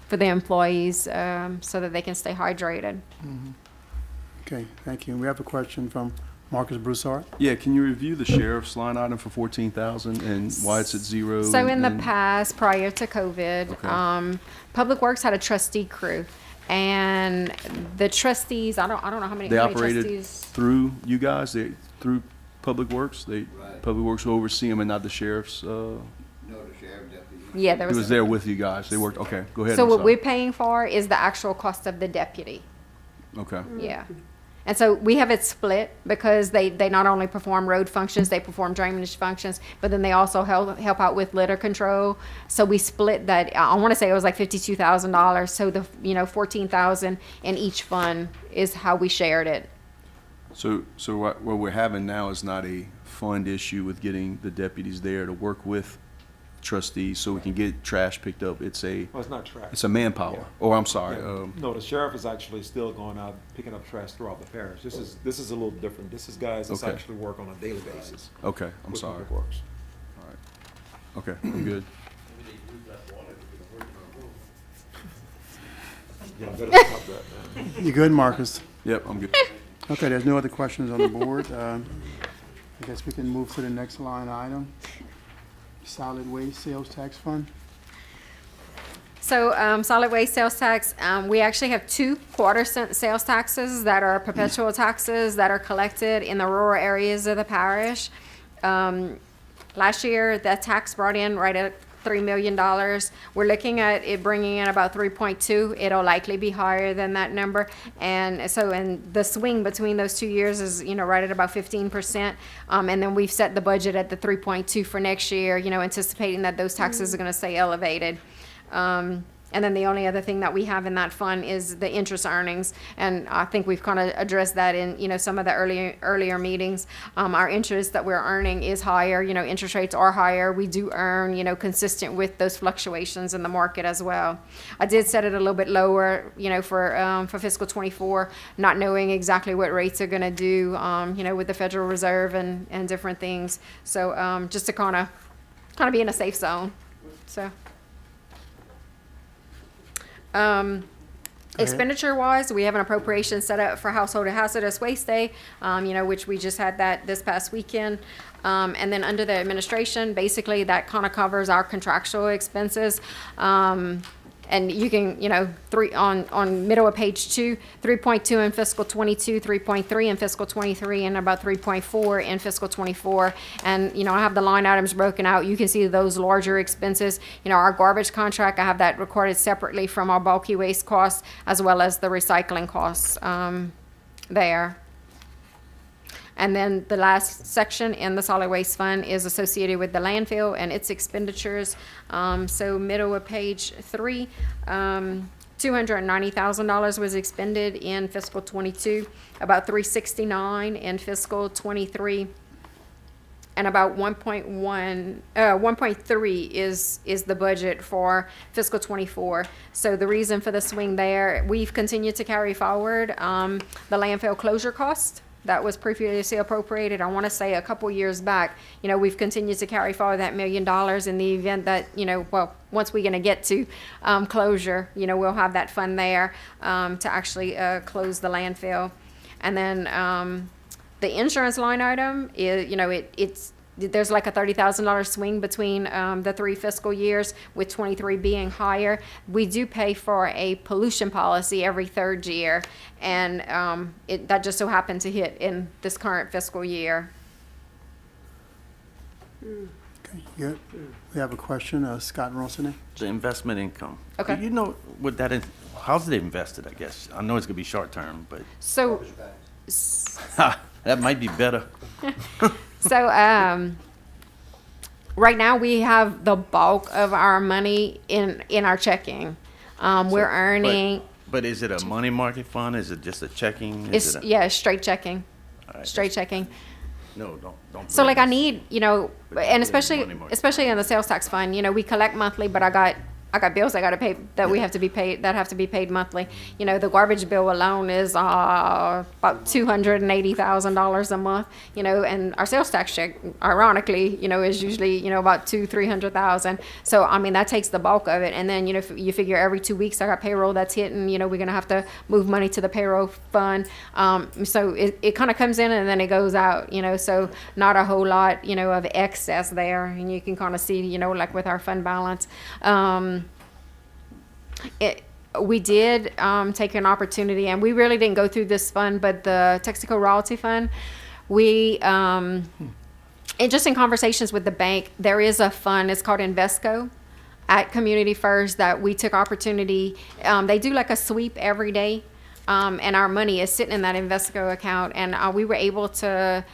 for the employees so that they can stay hydrated. Mm-hmm. Okay, thank you. We have a question from Marcus Broussard. Yeah, can you review the sheriff's line item for 14,000 and why it's at 0? So in the past, prior to COVID, Okay. Public Works had a trustee crew. And the trustees, I don't know how many They how many operated trustees. through you guys, through Public Works? Public Works will oversee them and not the sheriff's? No, the sheriff deputy. Yeah, there He was. was there with you guys. They worked, okay, go ahead. So I'm what sorry. we're paying for is the actual cost of the deputy. Okay. Yeah. And so we have it split because they not only perform road functions, they perform drainage functions, but then they also help out with litter control. So we split that. I want to say it was like $52,000. So the $14,000 in each fund is how we shared it. So what we're having now is not a fund issue with getting the deputies there to work with trustees so we can get trash picked up. Well, it's not trash. It's a manpower. Yeah. Oh, I'm sorry. Yeah. No, the sheriff is actually still going out picking up trash throughout the parish. This is a little different. This is guys that Okay. actually work on a daily basis. Okay, I'm with sorry. Public Works. All right. Okay, I'm good. Yeah, better stop that, man. You good, Marcus? Yep, I'm good. Okay, there's no other questions on the board. I guess we can move to the next line item. Solid waste sales tax fund. So solid waste sales tax, we actually have 2 quarter-cent sales taxes that are perpetual taxes that are collected in the rural areas of the parish. Last year, that tax brought in right at $3 million. We're looking at it bringing in about 3.2. It'll likely be higher than that number. And so, and the swing between those 2 years is, right at about 15%. And then we've set the budget at the 3.2 for next year, anticipating that those taxes are going to stay elevated. And then the only other thing that we have in that fund is the interest earnings. And I think we've kind of addressed that in, some of the earlier meetings. Our interest that we're earning is higher, interest rates are higher. We do earn, consistent with those fluctuations in the market as well. I did set it a little bit lower, for fiscal '24, not knowing exactly what rates are going to do, with the Federal Reserve and different things. So just to kind of be in a safe zone. So. Expenditure wise, we have an appropriation set up for Household Hazardous Waste Day, which we just had that this past weekend. And then under the administration, basically that kind of covers our contractual expenses. And you can, on middle of page 2, 3.2 in fiscal 22, 3.3 in fiscal 23, and about 3.4 in fiscal 24. And, I have the line items broken out. You can see those larger expenses. Our garbage contract, I have that recorded separately from our bulky waste costs as well as the recycling costs there. And then the last section in the solid waste fund is associated with the landfill and its expenditures. So middle of page 3, $290,000 was expended in fiscal 22, about $369 in fiscal 23, and about 1.3 is the budget for fiscal 24. So the reason for the swing there, we've continued to carry forward the landfill closure cost that was previously appropriated. I want to say a couple years back, we've continued to carry forward that $1 million in the event that, once we're going to get to closure, we'll have that fund there to actually close the landfill. And then the insurance line item is, there's like a $30,000 swing between the 3 fiscal years, with 23 being higher. We do pay for a pollution policy every 3rd year, and that just so happened to hit in this current fiscal year. Okay, good. We have a question, Scott Ronson. The investment income. Okay. Do you know what that is? How's it invested, I guess? I know it's gonna be short term, but So, that might be better. So, right now we have the bulk of our money in our checking. We're earning. But is it a money market fund? Is it just a checking? Is It's it a- straight checking. All right, Straight checking. No, don't. So put like it I in- need, and money especially in the sales tax fund, we collect monthly, but I got bills I got to pay that we have to be paid, that have to be paid monthly. The garbage bill alone is about $280,000 a month, and our sales tax check, ironically, is usually, about $200,000-300,000. So, I mean, that takes the bulk of it. And then, you figure every 2 weeks I got payroll that's hitting, we're going to have to move money to the payroll fund. So it kind of comes in and then it goes out, so not a whole lot, of excess there. And you can kind of see, like with our fund balance. We did take an opportunity, and we really didn't go through this fund, but the Texaco Royalty Fund, we, and just in conversations with the bank, there is a fund, it's called Invesco at Community First, that we took opportunity. They do like a sweep every day, and our money is sitting in that Invesco account, and we were able to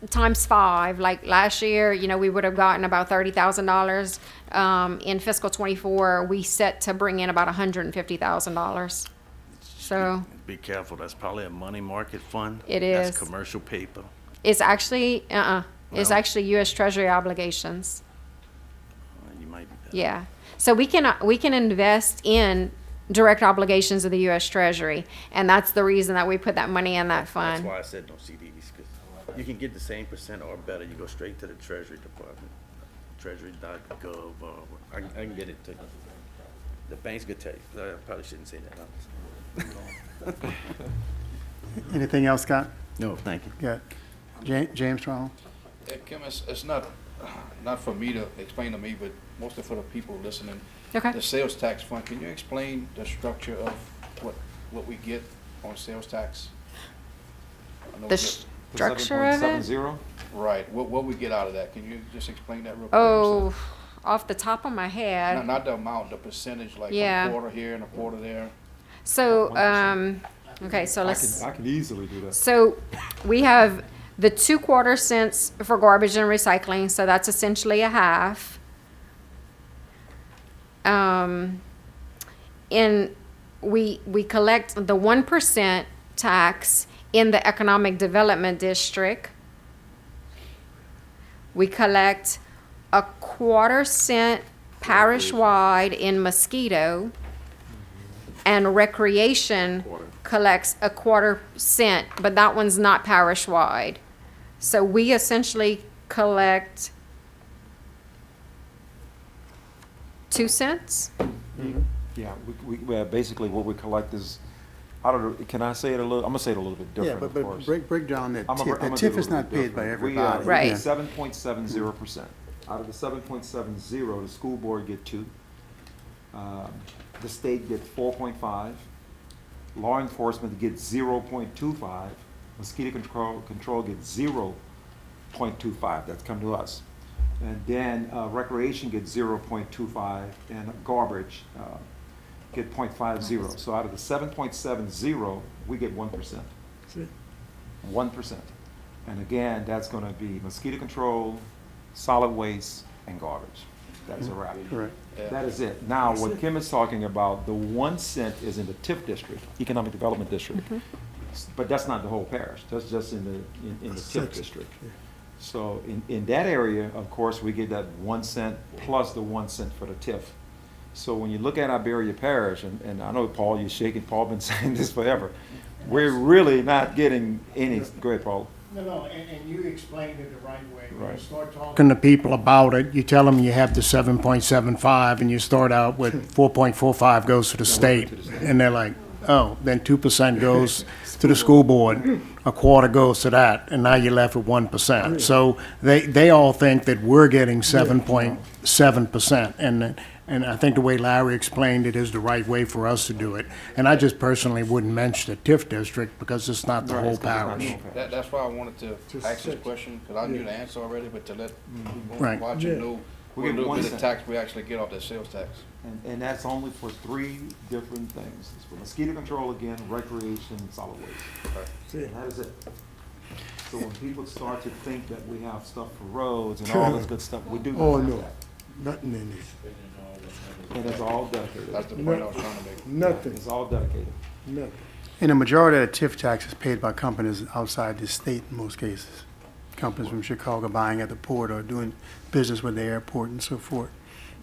times 5. Like last year, we would have gotten about $30,000. In fiscal 24, we set to bring in about $150,000. So Be careful. That's probably a money market fund. It That's is. commercial paper. it's actually, it's Well- actually U.S. Treasury obligations. You might be better. Yeah. So we can invest in direct obligations of the U.S. Treasury, and that's the reason that we put that money in that That's fund. why I said no CDs, because you can get the same percent or better. You go straight to the Treasury Department, treasury.gov, or I can get it to you. The banks could tell you. I probably shouldn't say that. Anything else, Scott? No, thank you. Good. James Strong? Hey, Kim, it's not for me to explain to me, but mostly for the people listening. Okay. The sales tax fund, can you explain the structure of what we get on sales tax? I know The we get- structure of it? 7.70? Right, what we get out of that, can you just explain that real quick? Oh, off the top of my Not, head. not the amount, the percentage, like Yeah. a quarter here and a quarter there. So, okay, so let's. I can easily do that. So we have the 2/4 cents for garbage and recycling, so that's essentially a half. we collect the 1% tax in the economic development district. We collect a 1/4 cent parish-wide in Mosquito, and Recreation collects a 1/4 cent, but that one's not parish-wide. So we essentially collect 2 cents? Yeah, basically what we collect is, I don't know, can I say it a little, I'm gonna say it a little bit Yeah, different, of but course. break down that I'm tip. gonna That do tip it a is little not bit paid by different. everybody. Right. Yeah. 7.70%. Out of the 7.70, the school board get 2. The state gets 4.5. Law enforcement gets 0.25. Mosquito control gets 0.25. That's come to us. And then recreation gets 0.25, and garbage get 0.50. So out of the 7.70, we get 1%. 1%. And again, that's going to be mosquito control, solid waste, and garbage. That's a wrap. Correct. That is it. Now, what Kim is talking about, the 1 cent is in the TIF district, Economic Development District. But that's not the whole parish. That's just in the TIF district. So in that area, of course, we get that 1 cent plus the 1 cent for the TIF. So when you look at Iberia Parish, and I know, Paul, you're shaking, Paul been saying this forever, we're really not getting any, go ahead, Paul. No, and you explained it the right way. When you Right. start talking to people about it, you tell them you have the 7.75, and you start out with 4.45 goes to the state, and they're like, oh, then 2% goes to the school board, a 1/4 goes to that, and now you're left with 1%. So they all think that we're getting 7.7%, and I think the way Larry explained it is the right way for us to do it. And I just personally wouldn't mention the TIF district because it's not the Right, whole it's 'cause it's not parish. the whole parish. That's why I wanted to ask this question, because I knew the answer already, but to let people Right. watching know We what get little 1 bit of cent. tax we actually get off that sales tax. And that's only for 3 different things. It's for mosquito control again, recreation, and solid waste. And that is it. So when people start to think that we have stuff for roads and all this good stuff, we do Oh, not have no, that. nothing in this. And it's all dedicated. That's the point I was trying to make. Nothing, It's all dedicated. nothing. And the majority of the TIF tax is paid by companies outside the state in most cases. Companies from Chicago buying at the port or doing business with the airport and so forth.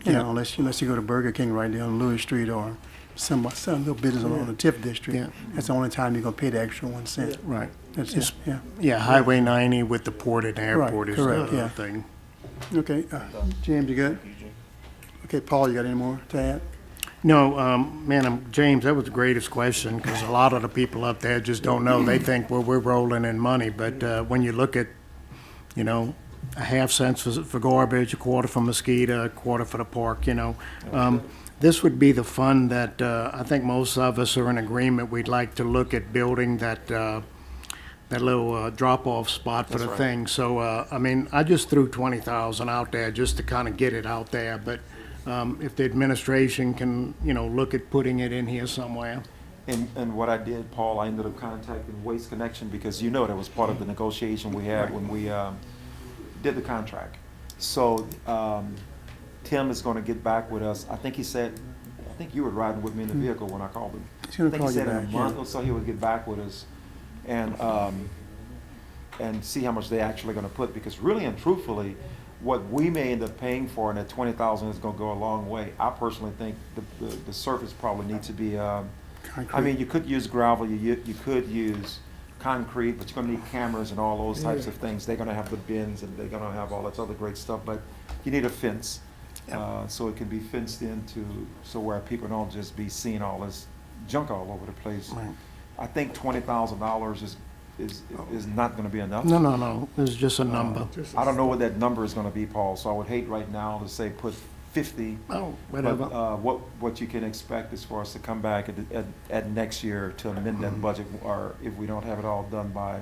You know, unless you go to Burger King right there on Louis Street or some little business on the TIF district. Yeah. That's the only time you're gonna pay the extra 1 cent. Right. That's just, yeah. Yeah, Highway 90 with the port and airport is the correct, other yeah. thing. Okay, James, you good? Okay, Paul, you got any more to add? No, James, that was the greatest question, because a lot of the people up there just don't know. They think, well, we're rolling in money, but when you look at, you know, a 1/2 cent for garbage, a 1/4 for mosquito, a 1/4 for the park, you know. This would be the fund that I think most of us are in agreement. We'd like to look at building that little drop-off spot for the thing. So, I mean, I just threw 20,000 out there just to kind of get it out there, but if the administration can, you know, look at putting it in here somewhere. And what I did, Paul, I ended up contacting Waste Connection because you know that was part of the negotiation we had when we did the contract. So Tim is going to get back with us. I think he said, I think you were riding with me in the vehicle when I called him. He's gonna I think call he you said in back, a month yeah. or so he would get back with us and see how much they're actually going to put. Because really and truthfully, what we may end up paying for and that 20,000 is going to go a long way. I personally think the surface probably needs to be. I mean, you could use gravel, you could use concrete, but you're going to need cameras and all those types of things. They're going to have the bins and they're going to have all that other great stuff, but you need a fence. So it can be fenced into, so where people don't just be seeing all this junk all over the place. Right. I think $20,000 is not going to be enough. No, it's just a number. I don't know what that number is going to be, Paul, so I would hate right now to say put 50. Oh, whatever. But what you can expect is for us to come back at next year to amend that budget, or if we don't have it all done by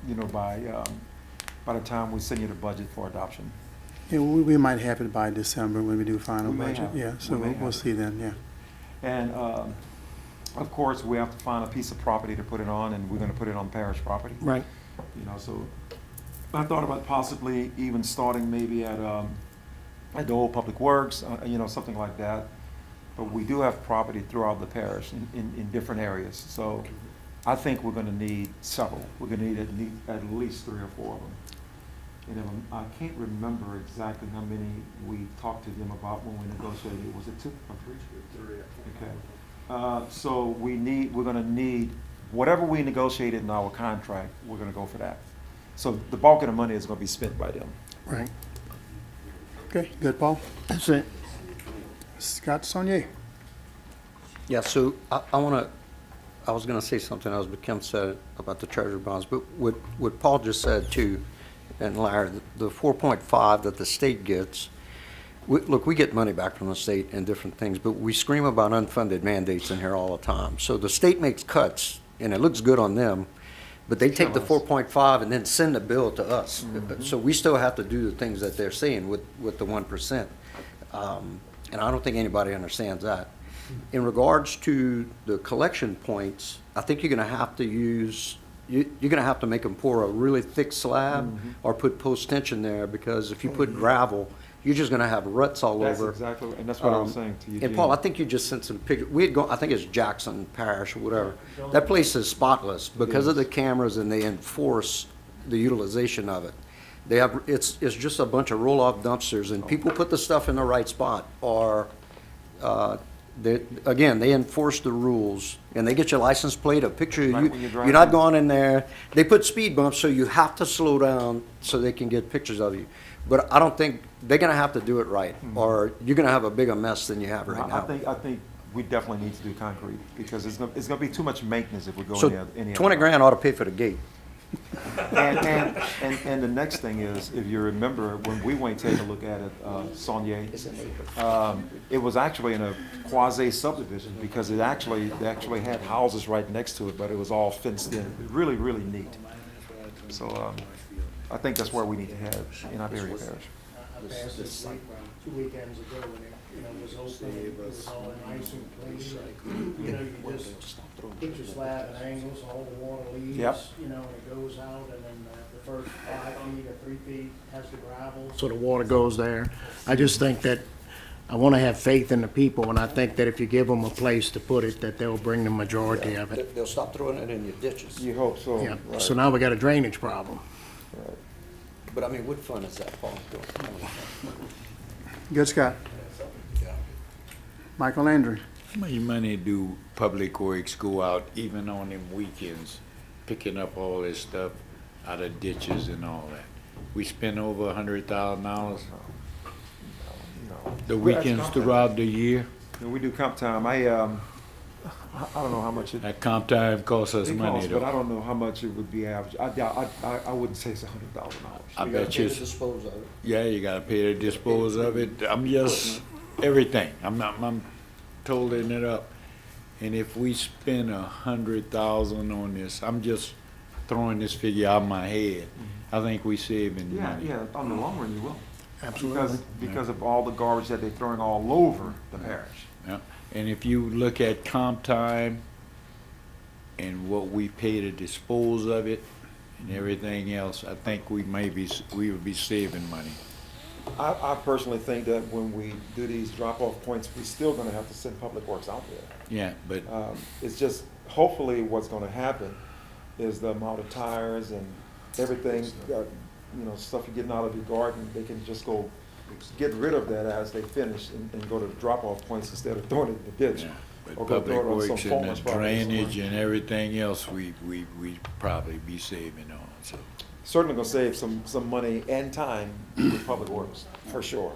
the time we send you the budget for adoption. Yeah, we might have it by December when we do final We may budget. have it. Yeah, so We may we'll have see then, yeah. And of course, we have to find a piece of property to put it on, and we're going to put it on parish property. Right. You know, so I thought about possibly even starting maybe at at the old Public Works, you know, something like that. But we do have property throughout the parish in different areas. So I think we're gonna need several. We're gonna need at least 3 or 4 of them. And if I can't remember exactly how many we talked to them about when we negotiated. Was it 2 or 3? 3. Okay. So we're gonna need, whatever we negotiated in our contract, we're gonna go for that. So the bulk of the money is gonna be spent by them. Right. Okay, good, Paul. That's it. Scott Sonnier. Yeah, so I was gonna say something else, but Kim said about the treasury bonds, but what Paul just said too, and Larry, the 4.5 that the state gets, look, we get money back from the state and different things, but we scream about unfunded mandates in here all the time. So the state makes cuts, and it looks good on them, but they take the 4.5 and then send the bill to us. So we still have to do the things that they're saying with the 1%. And I don't think anybody understands that. In regards to the collection points, I think you're gonna have to use, you're gonna have to make them pour a really thick slab or put post tension there, because if you put gravel, you're just gonna have ruts all That's over. exactly, and that's what I was saying to you. And Paul, I think you just sent some pictures. We had gone, I think it's Jackson Parish or whatever. That place is spotless because of the cameras, and they enforce the utilization of it. They have, it's just a bunch of roll-off dumpsters, and people put the stuff in the right spot, or, they enforce the rules, and they get your license plate, a picture of Right you. when you drive You're not in. going in there. They put speed bumps, so you have to slow down so they can get pictures of you. But I don't think, they're gonna have to do it right, or you're gonna have a bigger mess than you have right now. I think we definitely need to do concrete, because it's gonna be too much maintenance if we go So any other. 20 grand ought to pay for the gate. And the next thing is, if you remember, when we went to take a look at it, Sonnier, it was actually in a quasi subdivision, because they actually had houses right next to it, but it was all fenced in. Really, really neat. So, I think that's where we need to head in our area parish. I passed this 2 weekends ago, and it was open, it was all nice and clean. You just put your slab at angles, all the water leaves, Yep. and it goes out, and then the first 5 feet or 3 feet has the gravel. So the water goes there. I just think that, I want to have faith in the people, and I think that if you give them a place to put it, that they'll bring the majority of it. They'll stop throwing it in your ditches. You hope so. Yeah, right. so now we got a drainage problem. But I mean, what fun is that, Paul? Good, Scott. Michael Landry. How much money do Public Works go out, even on them weekends, picking up all this stuff out of ditches and all that? We spend over $100,000 No. the weekends throughout the year. When we do comp time, I don't know how much it That comp time costs us money costs, but I though. don't know how much it would be average. I wouldn't say it's $100,000. I bet you, Dispose of it. yeah, you gotta pay to dispose of it. I'm just, everything. I'm totaling it up. And if we spend $100,000 on this, I'm just throwing this figure out of my head. I think we saving Yeah, money. yeah, on the long run you will. Absolutely. Because of all the garbage that they're throwing all over the parish. Yeah. And if you look at comp time and what we pay to dispose of it and everything else, I think we would be saving money. I personally think that when we do these drop-off points, we're still gonna have to send Public Works out there. Yeah, but It's just, hopefully what's gonna happen is the amount of tires and everything, stuff you're getting out of your garden, they can just go get rid of that as they finish and go to the drop-off points instead of throwing it in the ditch. yeah, but Or go throw Public it on some Works and farmer's the property drainage somewhere. and everything else, we probably be saving on, so. Certainly gonna save some money and time with Public Works, for sure.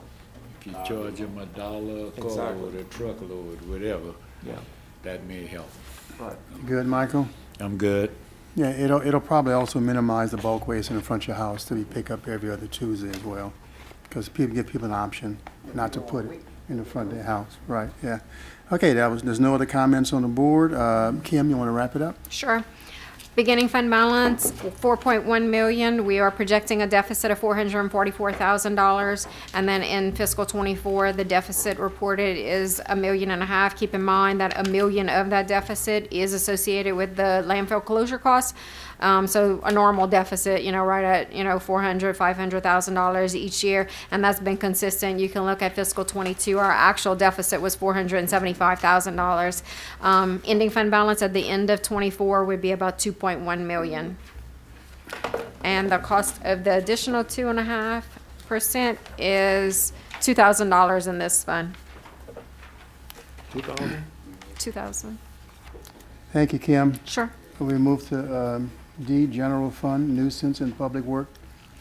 If you charge them $1 a car Exactly. with a truckload, whatever, Yeah, that may help. right. Good, Michael? I'm good. Yeah, it'll probably also minimize the bulk waste in the front of your house to be picked up every other Tuesday as well. Because give people an option not to put it in the front of their house, right, yeah. Okay, there's no other comments on the board. Kim, you want to wrap it up? Sure. Beginning fund balance, 4.1 million. We are projecting a deficit of $444,000. And then in fiscal '24, the deficit reported is $1.5 million. Keep in mind that $1 million of that deficit is associated with the landfill closure costs. So a normal deficit, right at, $400,000, $500,000 each year, and that's been consistent. You can look at fiscal '22. Our actual deficit was $475,000. Ending fund balance at the end of '24 would be about $2.1 million. And the cost of the additional 2.5% is $2,000 in this fund. 2,000? 2,000. Thank you, Kim. Sure. We move to D, General Fund, Nuisance and Public Work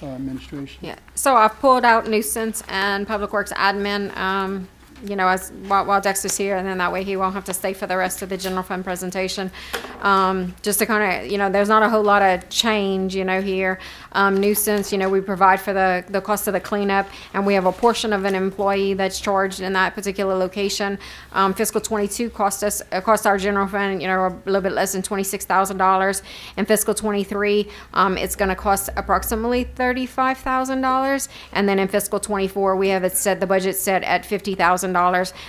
Administration. Yeah. So I've pulled out nuisance and public works admin, as while Dexter's here, and then that way he won't have to stay for the rest of the general fund presentation. Just to kind of, there's not a whole lot of change, here. Nuisance, we provide for the cost of the cleanup, and we have a portion of an employee that's charged in that particular location. Fiscal '22 cost our general fund, a little bit less than $26,000. In fiscal '23, it's going to cost approximately $35,000, and then in fiscal '24, we have the budget set at $50,000.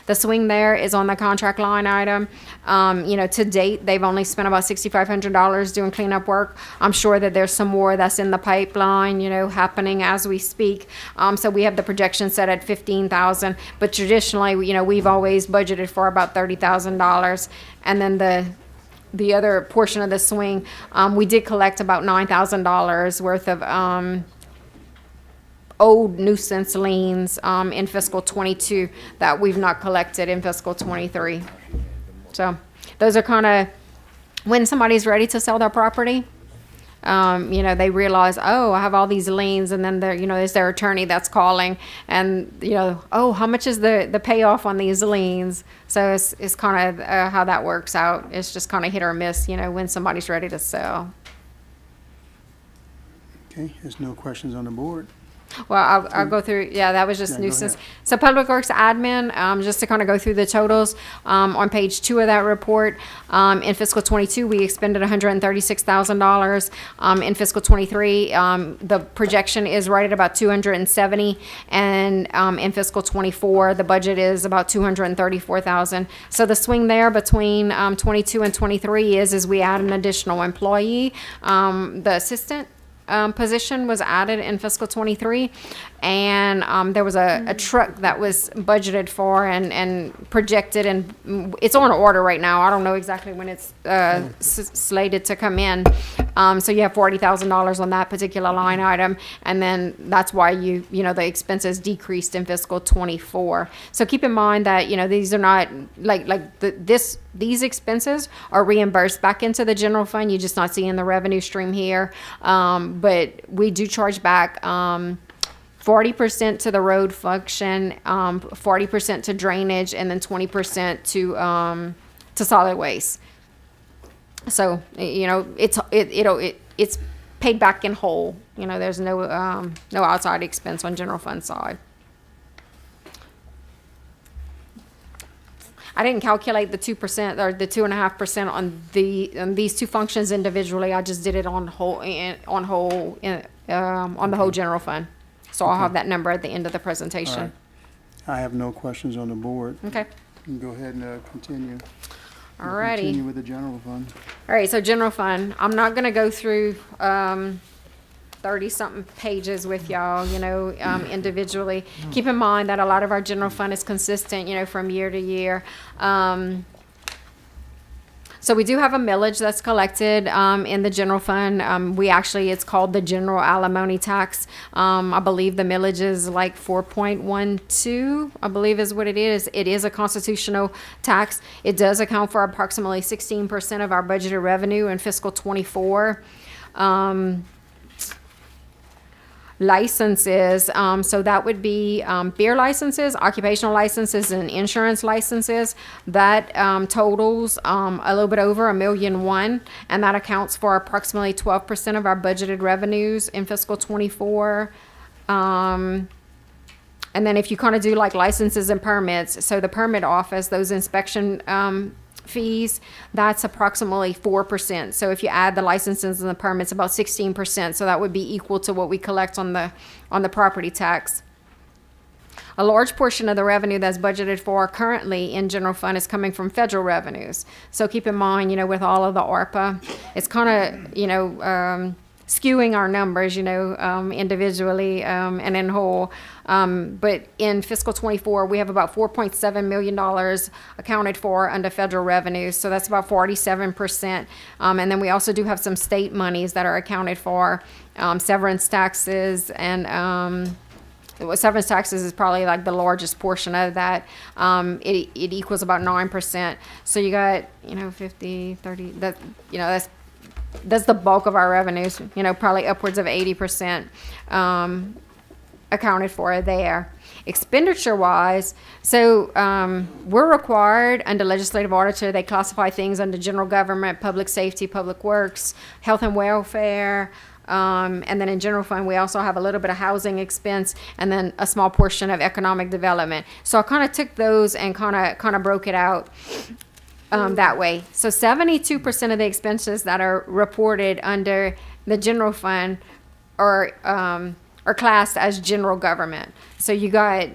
The swing there is on the contract line item. To date, they've only spent about $6,500 doing cleanup work. I'm sure that there's some more that's in the pipeline, happening as we speak. So we have the projection set at $15,000, but traditionally, we've always budgeted for about $30,000. And then the other portion of the swing, we did collect about $9,000 worth of old nuisance liens in fiscal '22 that we've not collected in fiscal '23. So those are kind of when somebody's ready to sell their property. They realize, oh, I have all these liens, and then there's their attorney that's calling, and oh, how much is the payoff on these liens? So it's kind of how that works out. It's just kind of hit or miss, when somebody's ready to sell. Okay, there's no questions on the board. Well, I'll go through, that was just Yeah, go nuisance. ahead. So Public Works Admin, just to kind of go through the totals, on page 2 of that report, in fiscal '22, we expended $136,000. In fiscal '23, the projection is right at about $270,000, and in fiscal '24, the budget is about $234,000. So the swing there between 22 and 23 is we add an additional employee. The assistant position was added in fiscal '23, and there was a truck that was budgeted for and projected, and it's on order right now. I don't know exactly when it's slated to come in. So you have $40,000 on that particular line item, and then that's why the expenses decreased in fiscal '24. So keep in mind that these are not these expenses are reimbursed back into the general fund. You're just not seeing the revenue stream here. But we do charge back 40% to the road function, 40% to drainage, and then 20% to solid waste. So it's paid back in whole. There's no outside expense on general fund side. I didn't calculate the 2% or the 2.5% on these two functions individually. I just did it on the whole general fund. So I'll have that number at the end of the presentation. All right. I have no questions on the board. Okay. You can go ahead and continue. All righty. Continue with the general fund. All right, so general fund. I'm not going to go through 30-something pages with y'all, individually. Keep in mind that a lot of our general fund is consistent, from year to year. So we do have a millage that's collected in the general fund. It's called the general alimony tax. I believe the millage is like 4.12, I believe is what it is. It is a constitutional tax. It does account for approximately 16% of our budgeted revenue in fiscal '24. Licenses, so that would be beer licenses, occupational licenses, and insurance licenses. That totals a little bit over $1.1 million, and that accounts for approximately 12% of our budgeted revenues in fiscal '24. And then if you kind of do like licenses and permits, so the permit office, those inspection fees, that's approximately 4%. So if you add the licenses and the permits, about 16%. So that would be equal to what we collect on the property tax. A large portion of the revenue that's budgeted for currently in general fund is coming from federal revenues. So keep in mind, with all of the ARPA, it's kind of, skewing our numbers, individually and in whole. But in fiscal '24, we have about $4.7 million accounted for under federal revenues, so that's about 47%. And then we also do have some state monies that are accounted for, severance taxes, and severance taxes is probably like the largest portion of that. It equals about 9%. So you got, 50, 30, that's the bulk of our revenues, probably upwards of 80% accounted for there. Expenditure-wise, so we're required under legislative auditor, they classify things under general government, public safety, public works, health and welfare, and then in general fund, we also have a little bit of housing expense and then a small portion of economic development. So I kind of took those and kind of broke it out. That way. So 72% of the expenses that are reported under the general fund are classed as general government. So you got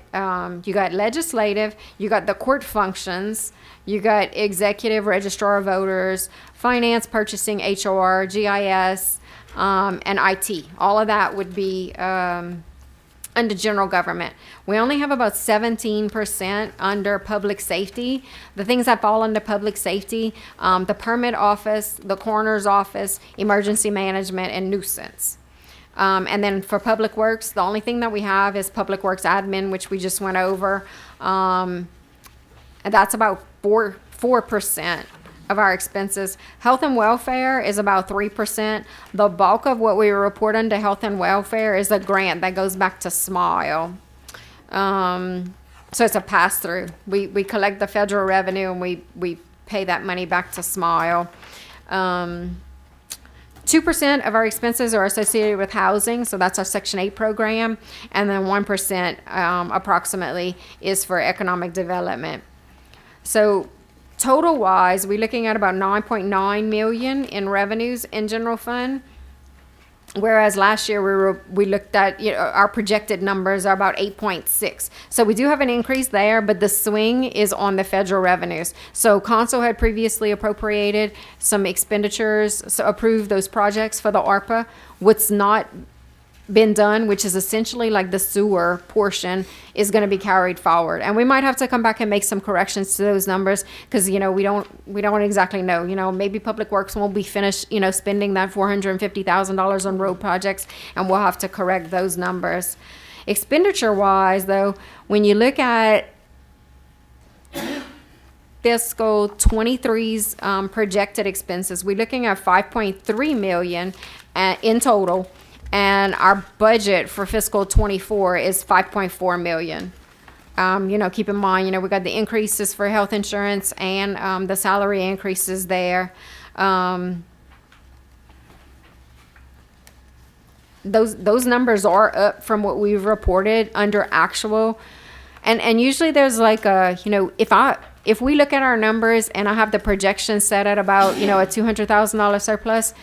legislative, you got the court functions, you got executive, registrar of voters, finance, purchasing, HR, GIS, and IT. All of that would be under general government. We only have about 17% under public safety. The things that fall under public safety, the permit office, the coroner's office, emergency management, and nuisance. And then for public works, the only thing that we have is public works admin, which we just went over. And that's about 4% of our expenses. Health and welfare is about 3%. The bulk of what we report under health and welfare is a grant that goes back to SMILE. So it's a pass-through. We collect the federal revenue and we pay that money back to SMILE. 2% of our expenses are associated with housing, so that's our Section 8 program, and then 1% approximately is for economic development. So total wise, we're looking at about 9.9 million in revenues in general fund, whereas last year we looked at our projected numbers are about 8.6. So we do have an increase there, but the swing is on the federal revenues. So Council had previously appropriated some expenditures, so approved those projects for the ARPA. What's not been done, which is essentially like the sewer portion, is going to be carried forward, and we might have to come back and make some corrections to those numbers because we don't exactly know. Maybe Public Works won't be finished spending that $450,000 on road projects, and we'll have to correct those numbers. Expenditure wise, though, when you look at fiscal 23's projected expenses, we're looking at 5.3 million in total. And our budget for fiscal 24 is 5.4 million. Keep in mind, we got the increases for health insurance and the salary increases there. Those numbers are up from what we've reported under actual. And usually there's like if we look at our numbers and I have the projection set at about, a $200,000 surplus,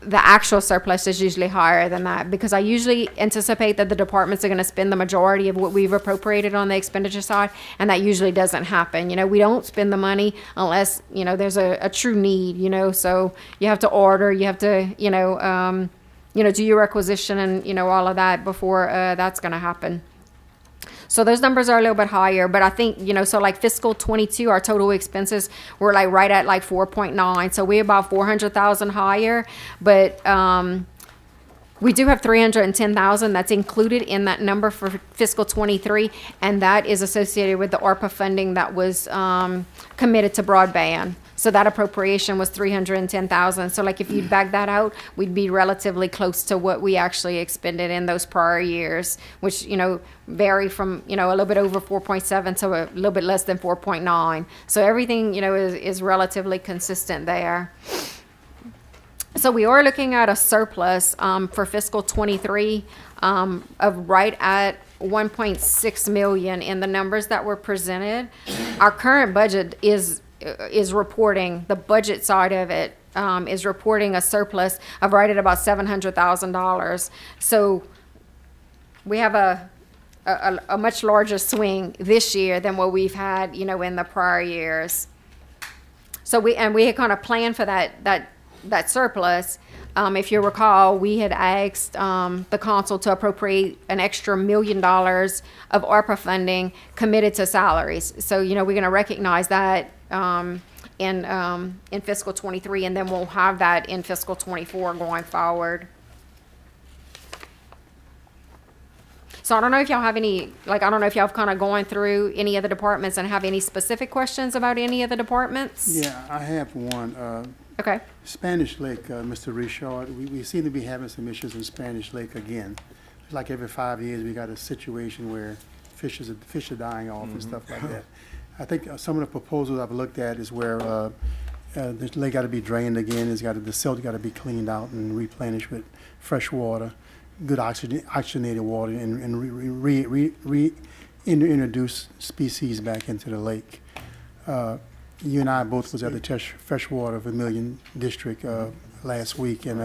the actual surplus is usually higher than that because I usually anticipate that the departments are going to spend the majority of what we've appropriated on the expenditure side, and that usually doesn't happen. We don't spend the money unless, there's a true need, so you have to order, you have to, do your requisition and, all of that before that's going to happen. So those numbers are a little bit higher, but I think, so like fiscal 22, our total expenses were like right at like 4.9. So we're about 400,000 higher, but we do have 310,000 that's included in that number for fiscal 23, and that is associated with the ARPA funding that was committed to broadband. So that appropriation was 310,000. So like if you back that out, we'd be relatively close to what we actually expended in those prior years, which, vary from, a little bit over 4.7 to a little bit less than 4.9. So everything, is relatively consistent there. So we are looking at a surplus for fiscal 23 of right at 1.6 million in the numbers that were presented. Our current budget is reporting, the budget side of it is reporting a surplus of right at about $700,000. So we have a much larger swing this year than what we've had, you know, in the prior years. So we had kind of planned for that surplus. If you recall, we had asked the council to appropriate an extra $1 million of ARPA funding committed to salaries. So, you know, we're going to recognize that in fiscal '23, and then we'll have that in fiscal '24 going forward. So I don't know if y'all have any, like, I don't know if y'all have kind of gone through any of the departments and have any specific questions about any of the departments? Yeah, I have one. Okay. Spanish Lake, Mr. Richard, we seem to be having some issues in Spanish Lake again. Like every 5 years, we got a situation where fish are dying off and stuff like that. I think some of the proposals I've looked at is where the lake got to be drained again. The silt got to be cleaned out and replenished with fresh water, good oxygenated water, and reintroduce species back into the lake. You and I both was at the Freshwater Vermilion District last week, and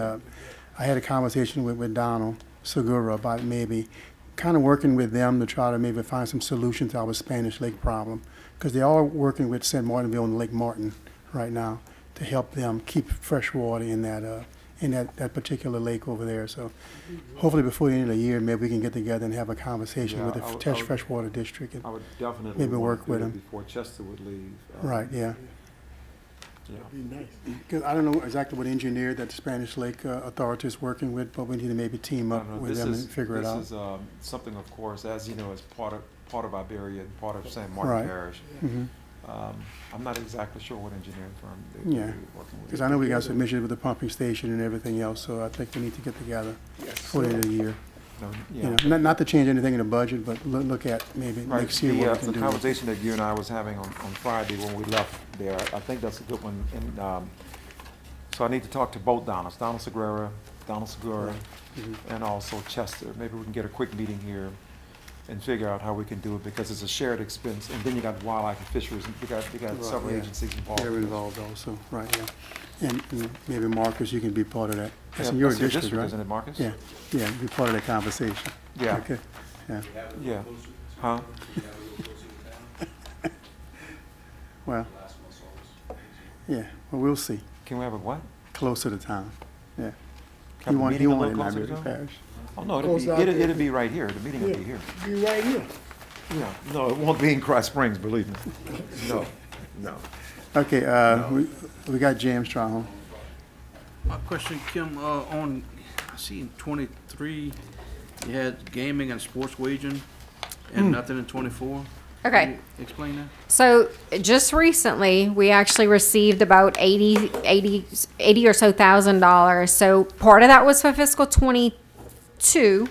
I had a conversation with Donald Segura about maybe kind of working with them to try to maybe find some solution to our Spanish Lake problem, because they are working with St. Martinville and Lake Martin right now to help them keep fresh water in that particular lake over there. So hopefully before the end of the year, maybe we can get together and have a conversation with the Freshwater District and I would definitely maybe want work to do with it them. before Chester would leave. Right, yeah. Yeah. Because I don't know exactly what engineer that the Spanish Lake Authority is working with, but we need to maybe team up with them and figure it out. This is something, of course, as you know, is part of Iberia and part of St. Martin Right. Parish. Mhm. I'm not exactly sure what engineering firm they're Yeah, working with. because I know we got submissions with the pumping station and everything else, so I think we need to get together before the end of the year. No, You yeah. know, not to change anything in the budget, but look at maybe Right, next year what we can the do. conversation that you and I was having on Friday when we left there, I think that's a good one. And so I need to talk to both Donalds, Donald Segura, and also Chester. Maybe we can get a quick meeting here and figure out how we can do it, because it's a shared expense. And then you got wildlife and fisheries, and you got several yeah. agencies involved. They're involved also, right, yeah. And maybe Marcus, you can be part of that. That's Yeah, in your that's your district, district, right? isn't it, Marcus? Yeah, yeah, be part of that conversation. Yeah. Okay, yeah. Yeah. Huh? Well, yeah, well, we'll see. Can we have a what? Closer to town, yeah. Have a You meeting a want it little in closer to Iberia town? Parish. Oh, no, Close out there. it'll be right here. The meeting will be here. Be right here. Yeah. No, it won't be in Christ Springs, believe me. No. Okay, we got James Strong. My question, Kim, on, I see in '23, you had gaming and sports waging, and nothing in '24. Okay. Can you explain that? So just recently, we actually received about 80 or so $1,000. So part of that was for fiscal '22.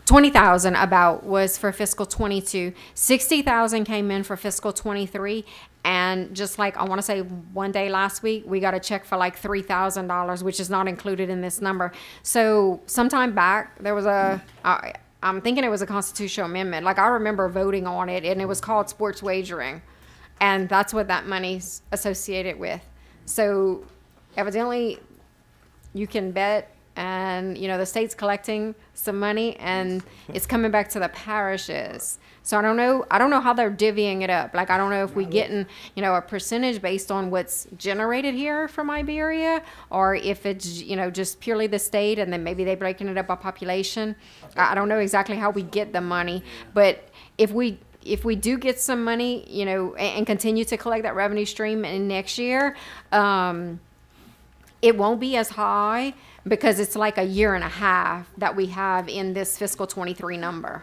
20,000 about was for fiscal '22. 60,000 came in for fiscal '23, and just like I want to say one day last week, we got a check for like $3,000, which is not included in this number. So sometime back, there was I'm thinking it was a constitutional amendment. Like I remember voting on it, and it was called sports wagering, and that's what that money's associated with. So evidently, you can bet. And, you know, the state's collecting some money and it's coming back to the parishes. So I don't know how they're divvying it up. Like, I don't know if we getting, you know, a percentage based on what's generated here from Iberia, or if it's, you know, just purely the state and then maybe they're breaking it up by population. I don't know exactly how we get the money, but if we do get some money, you know, and continue to collect that revenue stream in next year, it won't be as high, because it's like a year and a half that we have in this fiscal '23 number.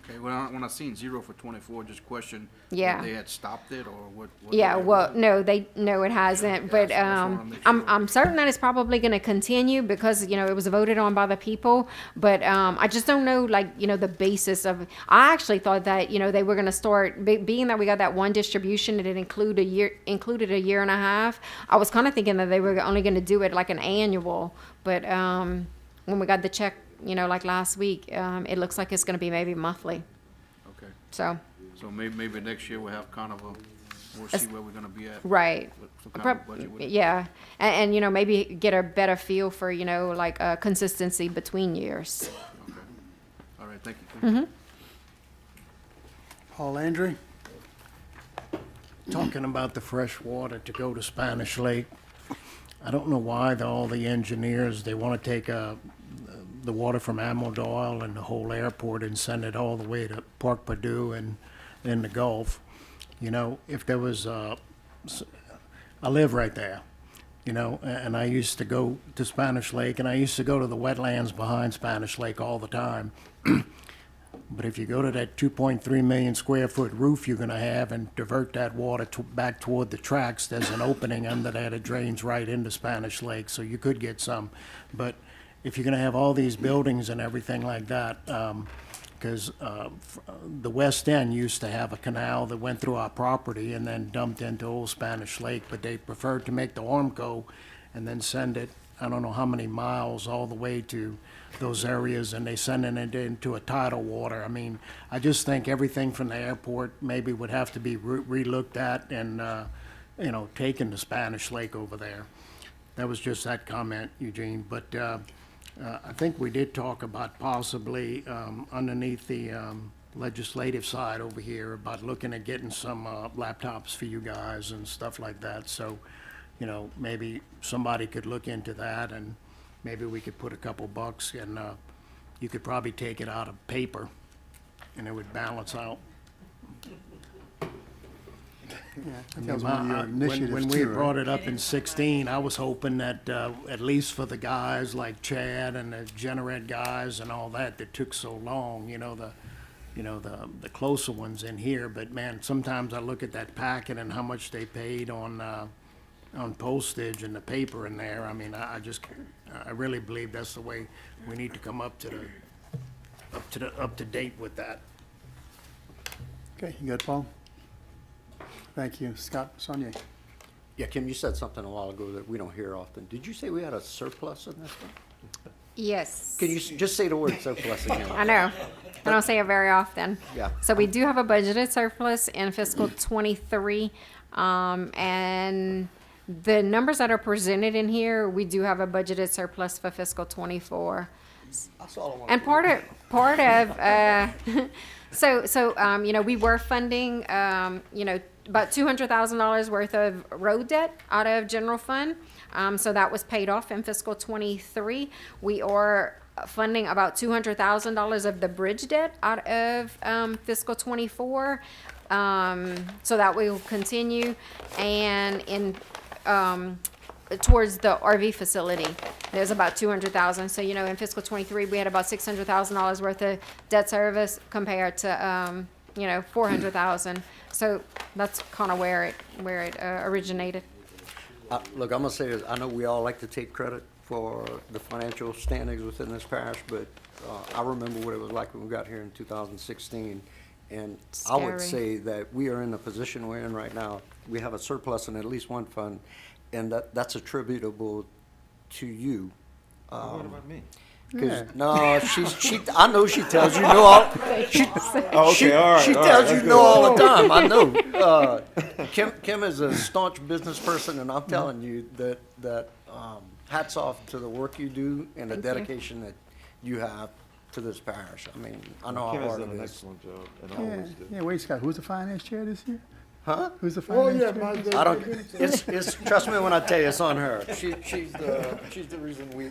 Okay, when I seen 0 for '24, just question. Yeah. If they had stopped it or what? Yeah, well, no, it hasn't, but I'm certain that it's probably going to continue, because, you know, it was voted on by the people, but I just don't know, like, you know, the basis of. I actually thought that, you know, they were going to start being that we got that one distribution and it included a year and a half. I was kind of thinking that they were only going to do it like an annual, but when we got the check, you know, like last week, it looks like it's going to be maybe monthly. Okay. So maybe next year we'll have kind of we'll see where we're gonna be at. right. What kind of budget with it. Yeah, and, you know, maybe get a better feel for, you know, like consistency between years. Okay. All right, thank you. Paul Landry? Talking about the fresh water to go to Spanish Lake, I don't know why all the engineers, they want to take the water from Amodoyle and the whole airport and send it all the way to Port Purdue and in the Gulf. You know, if there was, I live right there, you know, and I used to go to Spanish Lake, and I used to go to the wetlands behind Spanish Lake all the time. But if you go to that 2.3 million square foot roof you're gonna have and divert that water back toward the tracks, there's an opening under there that drains right into Spanish Lake, so you could get some. But if you're gonna have all these buildings and everything like that, because the West End used to have a canal that went through our property and then dumped into Old Spanish Lake, but they preferred to make the Ormco and then send it, I don't know how many miles, all the way to those areas, and they sending it into a tidal water. I mean, I just think everything from the airport maybe would have to be re-looked at and, you know, taken to Spanish Lake over there. That was just that comment, Eugene, but I think we did talk about possibly underneath the legislative side over here about looking at getting some laptops for you guys and stuff like that. So, you know, maybe somebody could look into that, and maybe we could put a couple bucks, and you could probably take it out of paper and it would balance out. Yeah, I think that was one of your initiatives When we too, right? brought it up in 16, I was hoping that at least for the guys like Chad and the Generate guys and all that took so long, you know, the closer ones in here. But man, sometimes I look at that packet and how much they paid on postage and the paper in there. I mean, I really believe that's the way we need to come up to date with that. Okay, you good, Paul? Thank you. Scott Sonnier? Yeah, Kim, you said something a while ago that we don't hear often. Did you say we had a surplus in this one? Yes. Can you just say the word surplus again? I know. I don't say it very often. Yeah. So we do have a budgeted surplus in fiscal '23, and the numbers that are presented in here, we do have a budgeted surplus for fiscal '24. That's all I want. And part of so you know, we were funding you know, about $200,000 worth of road debt out of general fund. So that was paid off in fiscal '23. We are funding about $200,000 of the bridge debt out of fiscal '24. So that will continue, and in towards the RV facility, there's about $200,000. So, you know, in fiscal '23, we had about $600,000 worth of debt service compared to, you know, $400,000. So that's kind of where it originated. Look, I'm gonna say this, I know we all like to take credit for the financial standings within this parish, but I remember what it was like when we got here in 2016. And I would Scary. say that we are in the position we're in right now. We have a surplus in at least one fund, and that's attributable to you. What about me? Cause, no, I know she tells you no all, she tells you no all the time, I know. Kim is a staunch business person, and I'm telling you that hats off to the work you do and the Thank you. dedication that you have to this parish. I mean, I know how Kim has hard done it an is. excellent job, and Yeah, always do. yeah, wait, Scott, who's the finance chair this year? Huh? Who's the finance chair? I don't, it's, trust me when I tell you, it's on her. She's the reason we.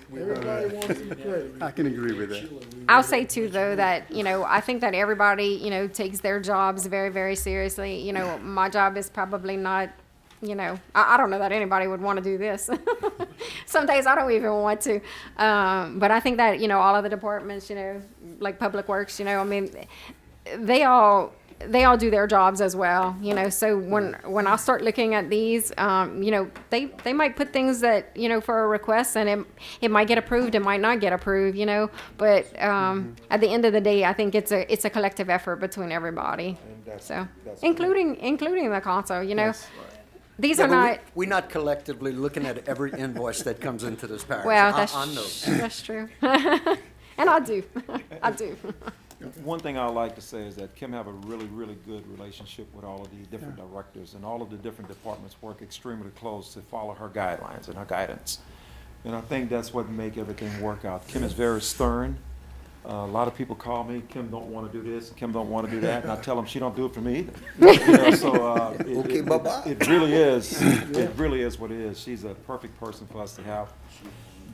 I can agree with that. I'll say too, though, that, you know, I think that everybody, you know, takes their jobs very, very seriously. You know, my job is probably not, you know, I don't know that anybody would want to do this. Some days I don't even want to. But I think that, you know, all of the departments, you know, like Public Works, you know, I mean, they all do their jobs as well, you know. So when I start looking at these, you know, they might put things that, you know, for a request, and it might get approved, it might not get approved, you know. But at the end of the day, I think it's a collective effort between everybody. So including the council, you know. Yes. These Yeah, are but not. we're not collectively looking at every invoice that comes into this parish. Well, I know. that's true. And I do. I do. One thing I like to say is that Kim have a really, really good relationship with all of the different directors, and all of the different departments work extremely close to follow her guidelines and her guidance. And I think that's what make everything work out. Kim is very stern, A lot of people call me, Kim don't want to do this, Kim don't want to do that, and I tell them she don't do it for me either. You know, so, Okay, bye-bye. it really is, it really is what it is. She's a perfect person for us to have,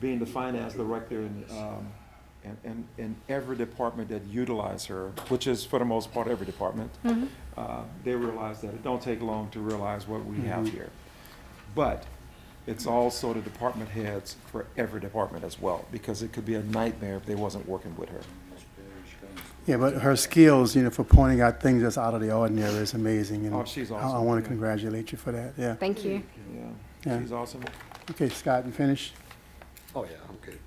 being the finance director in every department that utilize her, which is for the most part every department. They realize that it don't take long to realize what we have here. But it's also the department heads for every department as well, because it could be a nightmare if they wasn't working with her. Yeah, but her skills, for pointing out things that's out of the ordinary is amazing. And Oh, she's I awesome. want to Yeah. congratulate you for that, yeah. Thank you. Yeah, Yeah. she's awesome. Okay, Scott, you finished? Oh, yeah, I'm good.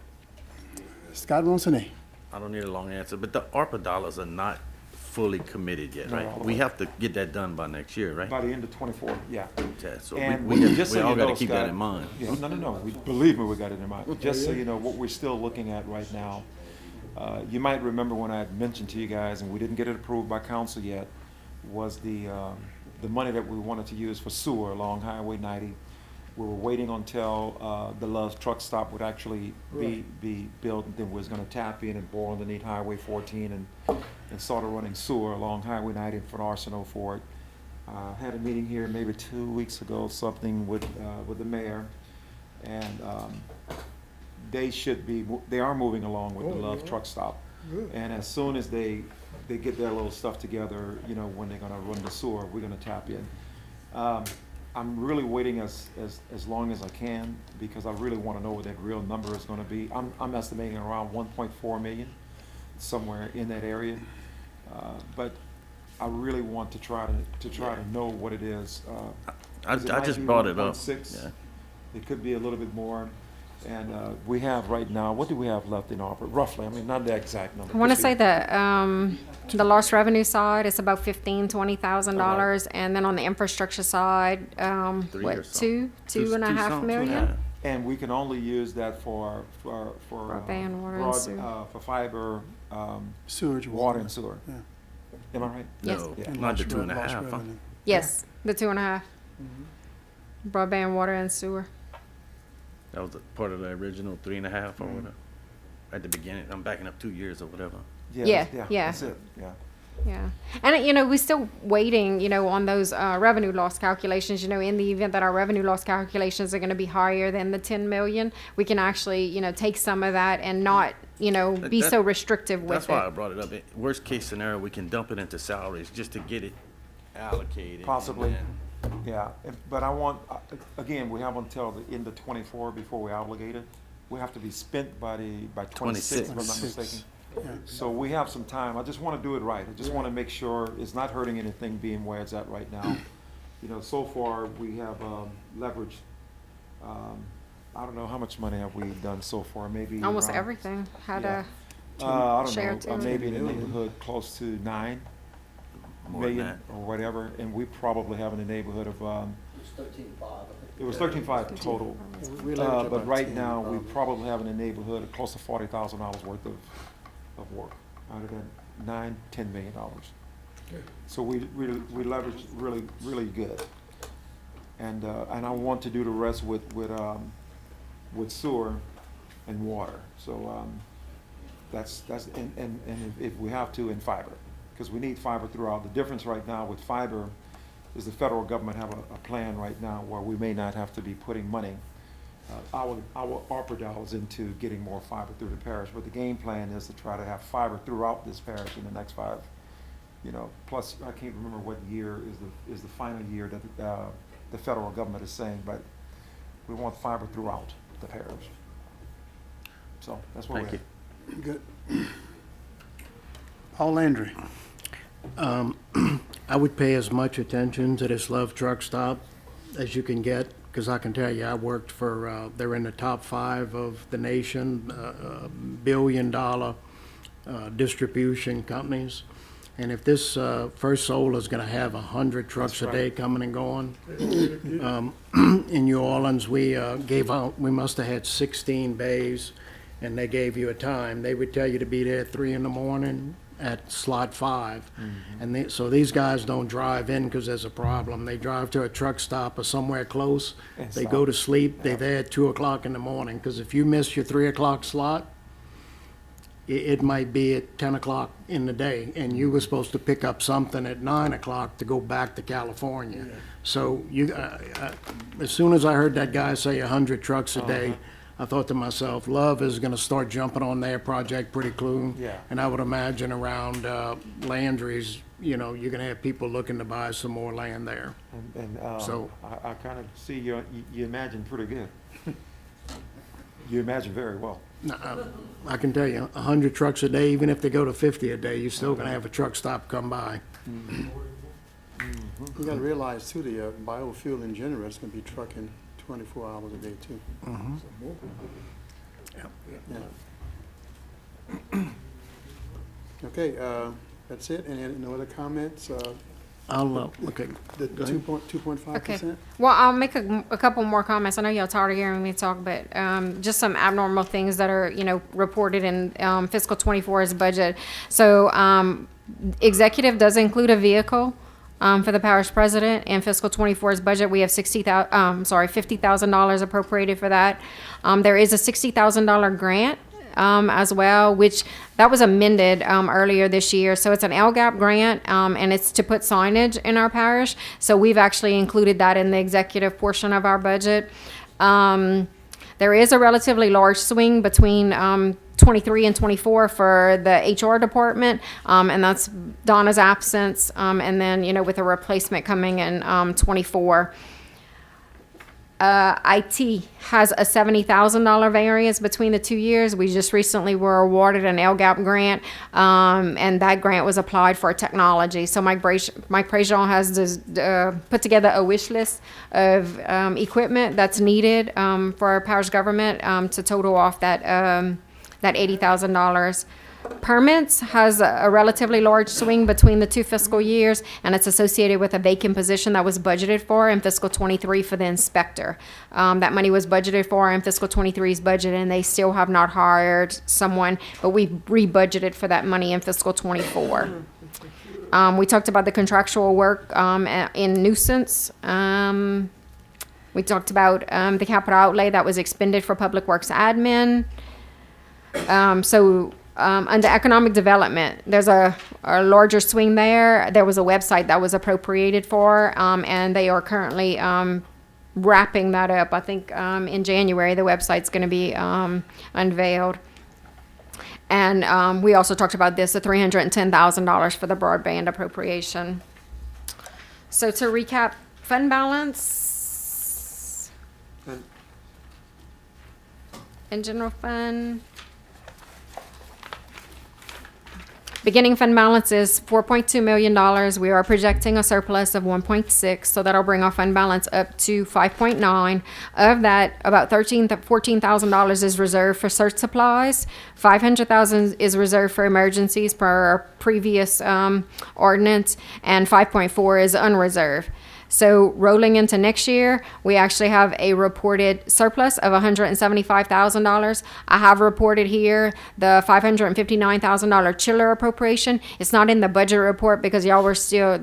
Scott Ronson. I don't need a long answer, but the ARPA dollars are not fully committed yet, No, all right? the We way. have to get that done by next year, right? By the end of '24, yeah. Yeah, so And we just so all you gotta know, keep that Scott, in mind. Yeah, no, believe me, we got it in mind. Just so you know, what we're still looking at right now, you might remember when I had mentioned to you guys, and we didn't get it approved by council yet, was the money that we wanted to use for sewer along Highway 90. We were waiting until the Love's truck stop would actually be built, and then we was gonna tap in and bore underneath Highway 14 and start running sewer along Highway 90 for Arsenal for it. Had a meeting here maybe 2 weeks ago, something with the mayor, and they are moving along with the Love truck stop. And as soon as they get their little stuff together, when they're gonna run the sewer, we're gonna tap in. I'm really waiting as long as I can, because I really wanna know what that real number is gonna be. I'm estimating around 1.4 million, somewhere in that area. But I really want to try to know what it is. I 'Cause might just be brought it up. 1.6. Yeah. It could be a little bit more. And we have right now, what do we have left in offer? Roughly, I mean, not the exact number. I want to Just say that the lost revenue side is about $20,000, and then on the infrastructure side, Three or what, something. two and a half something, million? And we can only use that for Broadband, water, and sewer. for fiber, Sewage, water and sewer. Yeah. Am I right? Yes. No, Yeah. not the Lost 2.5, huh? revenue. Yes, the 2.5. Broadband, water, and sewer. That was a part of the original 3.5 or whatever. At the beginning, I'm backing up 2 years or whatever. Yeah. That's it, yeah. Yeah. And, we're still waiting, on those revenue loss calculations. In the event that our revenue loss calculations are going to be higher than the 10 million, we can actually, take some of that and not, be That- so restrictive with That's why I it. brought it up. Worst case scenario, we can dump it into salaries just to get it allocated. Possibly. and Yeah, but I want, again, we have until the end of '24 before we obligate it. We have to be spent by 26, if I'm not 26. mistaken. Yeah. So we have some time. I just want to do it right. I just want to make sure it's not hurting anything being where it's at right now. So far, we have leveraged, I don't know, how much money have we done so far? Maybe Almost around- everything had Yeah. a I share don't know, too. maybe in the neighborhood close to 9 More than million or whatever, and we probably have in the neighborhood of, it was 13.5 total. We leverage But about right 10, now, we probably. probably have in the neighborhood of close to $40,000 worth of work out of that $10 million. So we leverage really good. And I want to do the rest with sewer and water. So, that's, and if we have to, in fiber, because we need fiber throughout. The difference right now with fiber is the federal government have a plan right now where we may not have to be putting money, our ARPA dollars into getting more fiber through the parish. But the game plan is to try to have fiber throughout this parish in the next 5, plus I can't remember what year is the final year that the federal government is saying, but we want fiber throughout the parish. So that's what Thank we're you. Good. Paul Landry. I would pay as much attention to this Love Truck Stop as you can get, because I can tell you, I worked for, they're in the top 5 of the nation, billion-dollar distribution companies. And if this First Solar is going to have 100 trucks a day coming and going, in New Orleans, we we must have had 16 bays, and they gave you a time. They would tell you to be there at 3 in the morning at slot 5. And so these guys don't drive in because there's a problem. They drive to a truck stop or somewhere close. And They stop. go to sleep. They're there at 2 o'clock in the morning, because if you miss your 3 o'clock slot, it might be at 10 o'clock in the day, and you were supposed to pick up something at 9 o'clock to go back to California. So as soon as I heard that guy say 100 trucks a day, I thought to myself, Love is gonna start jumping on their project pretty soon. Yeah. And I would imagine around Landry's, you're gonna have people looking to buy some more land there. So- I kind of see you imagine pretty good. You imagine very well. Now, I can tell you, 100 trucks a day, even if they go to 50 a day, you're still gonna have a truck stop come by. You gotta realize too, the biofuel in general is gonna be trucking 24 hours a day too. Yeah. Okay, that's it. Any no other comments? Okay. The Go ahead. 2.5%? Okay. Well, I'll make a couple more comments. I know y'all tired of hearing me talk, but just some abnormal things that are, reported in fiscal 24's budget. So executive does include a vehicle for the parish president. In fiscal 24's budget, we have $50,000 appropriated for that. There is a $60,000 grant as well, which that was amended earlier this year. So it's an LGAP grant, and it's to put signage in our parish. So we've actually included that in the executive portion of our budget. There is a relatively large swing between 23 and 24 for the HR department, and that's Donna's absence, and then, with a replacement coming in 24. IT has a $70,000 variance between the 2 years. We just recently were awarded an LGAP grant, and that grant was applied for technology. So Mike Prejean has put together a wish list of equipment that's needed for our parish government to total off that $80,000. Permits has a relatively large swing between the 2 fiscal years, and it's associated with a vacant position that was budgeted for in fiscal 23 for the inspector. That money was budgeted for in fiscal 23's budget, and they still have not hired someone, but we re-budgeted for that money in fiscal 24. We talked about the contractual work in nuisance. We talked about the capital outlay that was expended for public works admin. Under economic development, there's a larger swing there. There was a website that was appropriated for, and they are currently wrapping that up. I think in January the website's going to be unveiled. And we also talked about the $310,000 for the broadband appropriation. So to recap, fund balance in general fund. Beginning fund balance is $4.2 million. We are projecting a surplus of 1.6, so that'll bring our fund balance up to 5.9. Of that, about $14,000 is reserved for cert supplies. $500,000 is reserved for emergencies per our previous ordinance, and 5.4 is unreserved. So rolling into next year, we actually have a reported surplus of $175,000. I have reported here the $559,000 chiller appropriation. It's not in the budget report because y'all were still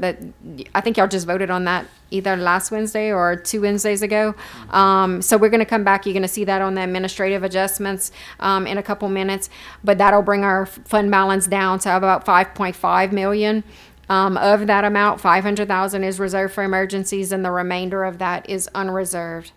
I think y'all just voted on that either last Wednesday or 2 Wednesdays ago. So we're going to come back. You're going to see that on the administrative adjustments in a couple minutes. But that'll bring our fund balance down to about $5.5 million. Of that amount, $500,000 is reserved for emergencies, and the remainder of that is unreserved.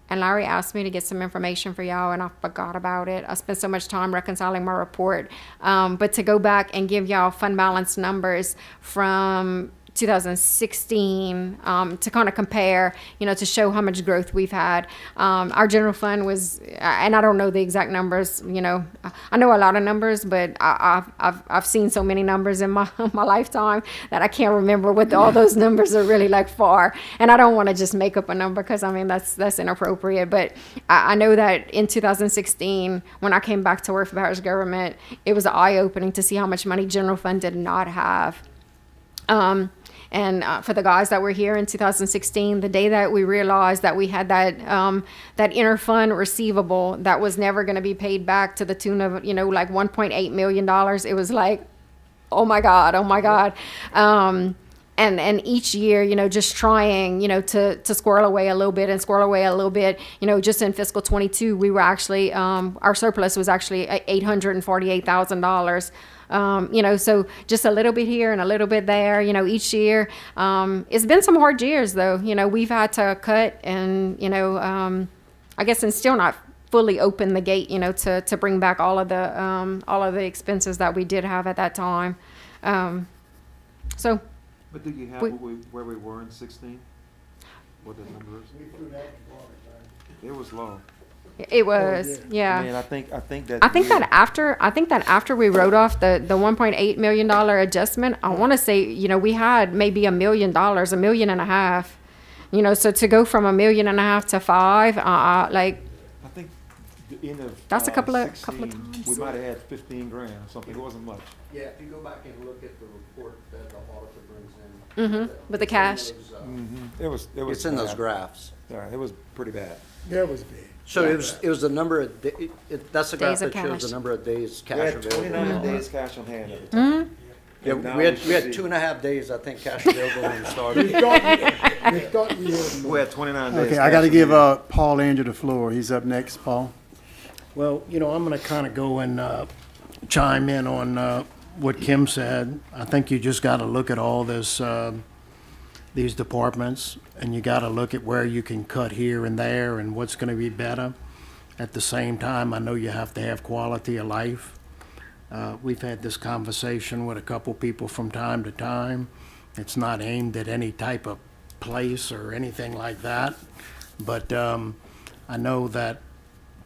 And Larry asked me to get some information for y'all, and I forgot about it. I spent so much time reconciling my report. But to go back and give y'all fund balance numbers from 2016 to kind of compare, to show how much growth we've had. Our general fund was, and I don't know the exact numbers, I know a lot of numbers, but I've seen so many numbers in my lifetime that I can't remember what all those numbers are really like for. And I don't want to just make up a number because that's inappropriate. But I know that in 2016, when I came back to work for parish government, it was eye-opening to see how much money general fund did not have. And for the guys that were here in 2016, the day that we realized that we had that interfund receivable that was never going to be paid back to the tune of, like $1.8 million, it was like, oh my God. and each year, just trying, to squirrel away a little bit and squirrel away a little bit. Just in fiscal 22, we were actually, our surplus was actually $848,000. So just a little bit here and a little bit there, each year. It's been some hard years though. We've had to cut and, I guess, and still not fully open the gate, to bring back all of the expenses that we did have at that time. So. But do you have where we were in 16? What the number is? It was low. It was, yeah. I mean, I think that. I think that after we wrote off the $1.8 million adjustment, I want to say, we had maybe $1 million, $1.5 million. So to go from $1.5 million to $5 million, I think the end of that's a couple of 16, times. we might have had 15 grand or something. It wasn't much. Yeah, if you go back and look at the report that the auditor brings in. With the cash. It was. It's in those bad. graphs. Yeah, it was pretty bad. That was big. So it was the number of, that's the graph Days of that shows cash. the number of days We cash had available. 29 days cash on hand at the time. Yeah, And now we had should be- 2.5 days, I think, cash available when we started. We thought we had more. We had 29 days. Okay, I got to cash give on hand. Paul Andrew the floor. He's up next, Paul. Well, I'm going to kind of go and chime in on what Kim said. I think you just got to look at all this, these departments, and you got to look at where you can cut here and there and what's going to be better. At the same time, I know you have to have quality of life. We've had this conversation with a couple people from time to time. It's not aimed at any type of place or anything like that. But I know that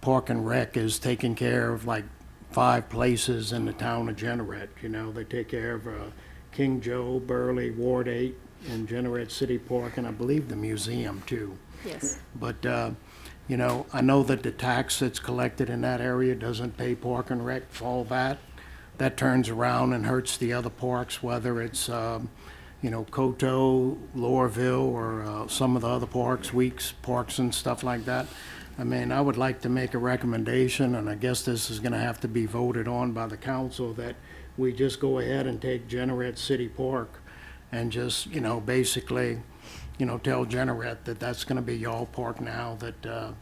Park and Rec is taking care of like 5 places in the town of Jeanerette. They take care of King Joe, Burley, Ward 8, and Jeanerette City Park, and I believe the museum too. Yes. But, I know that the tax that's collected in that area doesn't pay Park and Rec for all that. That turns around and hurts the other parks, whether it's, Coteau, Lorville, or some of the other parks, Weeks Parks and stuff like that. I mean, I would like to make a recommendation, and I guess this is gonna have to be voted on by the council, that we just go ahead and take Jeanerette City Park and just, basically, tell Jeanerette that that's gonna be y'all park now, that,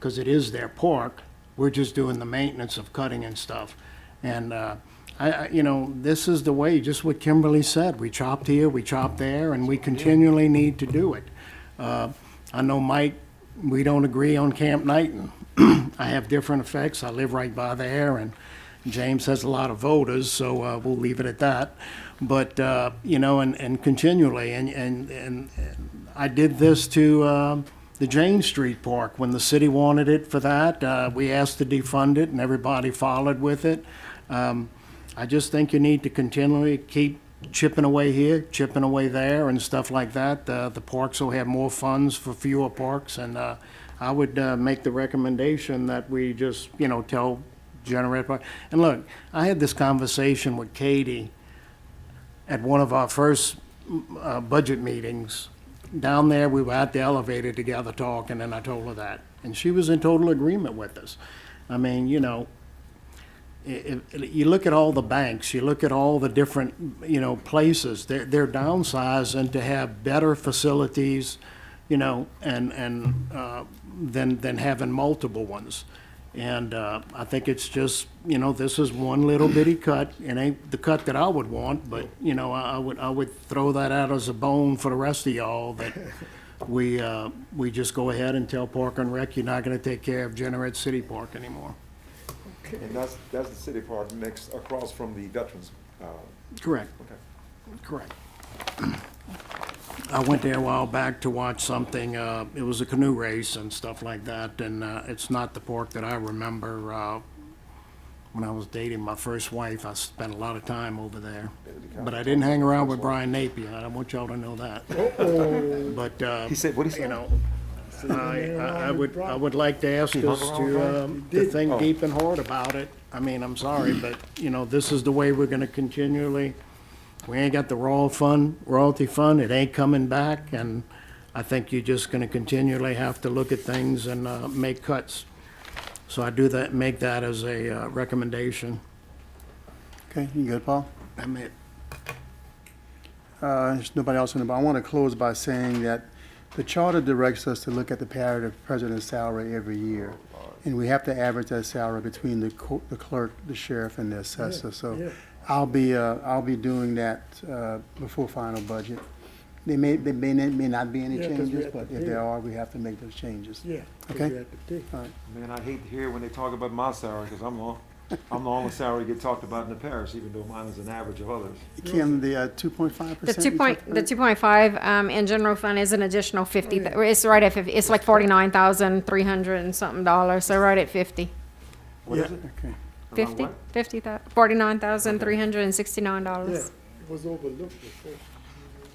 'cause it is their park. We're just doing the maintenance of cutting and stuff. And, this is the way, just what Kimberly said. We chopped here, we chopped there, and we continually need to do it. I know, Mike, we don't agree on Camp Knighton. I have different effects. I live right by there, and James has a lot of voters, so we'll leave it at that. But, and continually, and I did this to the Jane Street Park when the city wanted it for that. We asked to defund it, and everybody followed with it. I just think you need to continually keep chipping away here, chipping away there, and stuff like that. The parks will have more funds for fewer parks, and I would make the recommendation that we just, tell Jeanerette Park. And look, I had this conversation with Katie at one of our first budget meetings. Down there, we were at the elevator together talking, and I told her that. And she was in total agreement with us. I mean, you look at all the banks, you look at all the different, places, they're downsizing to have better facilities, than having multiple ones. And I think it's just, this is one little bitty cut. It ain't the cut that I would want, but, I would throw that out as a bone for the rest of y'all, that we just go ahead and tell Park and Rec, you're not gonna take care of Jeanerette City Park anymore. And that's the city park next, across from the veterans. Correct. Okay. Correct. I went there a while back to watch something, it was a canoe race and stuff like that, and it's not the park that I remember. When I was dating my first wife, I spent a lot of time over there. But I didn't hang around with Brian Napier, I want y'all to know that. But, He said, what he said? I would like to ask us to think deep and hard about it. I mean, I'm sorry, but, this is the way we're gonna continually, we ain't got the royalty fund, it ain't coming back, and I think you're just gonna continually have to look at things and make cuts. So I do that, make that as a recommendation. Okay, you good, Paul? I mean, there's nobody else in the, but I want to close by saying that the charter directs us to look at the parity of president's salary every year. And we have to average that salary between the clerk, the sheriff, and the assessor. So I'll be doing that before final budget. There may not be any changes, but if there are, we have to make those changes. Yeah. Okay? All right. Man, I hate to hear when they talk about my salary, because I'm the only salary that get talked about in the parish, even though mine is an average of others. Kim, the 2.5%? The 2.5 in general fund is an additional 50. It's right at 50. It's like $49,300 and something dollars. So right at 50. What is it? Okay. 50, what? $49,369. It was overlooked before.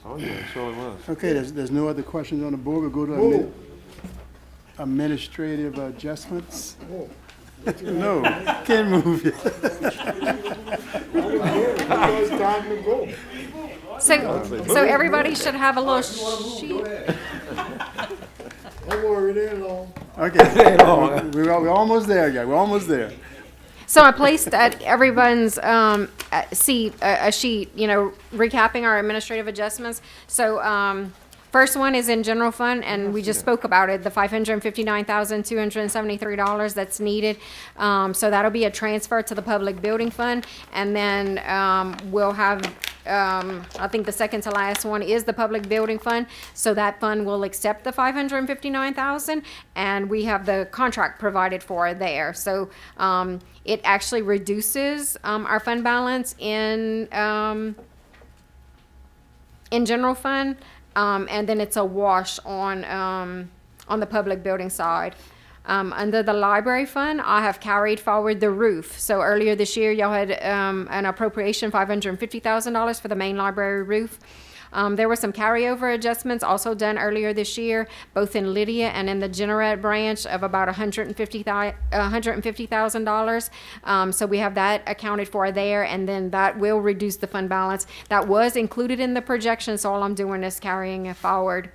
Oh, yeah, it surely was. Okay, there's no other questions on the board. We'll go to Move. administrative adjustments. Oh. No, can't move it. It's time to go. So everybody should have a little sheet. Don't worry, it ain't long. Okay, we're almost there, guys. We're almost there. So I placed at everyone's seat a sheet, recapping our administrative adjustments. So first one is in general fund, and we just spoke about it, the $559,273 that's needed. So that'll be a transfer to the public building fund, and then we'll have. I think the second to last one is the public building fund. So that fund will accept the $559,000, and we have the contract provided for there. So it actually reduces our fund balance in general fund, and then it's a wash on the public building side. Under the library fund, I have carried forward the roof. So earlier this year, y'all had an appropriation $550,000 for the main library roof. There were some carryover adjustments also done earlier this year, both in Lydia and in the Generette branch of about $150,000. So we have that accounted for there, and then that will reduce the fund balance. That was included in the projection, so all I'm doing is carrying it forward.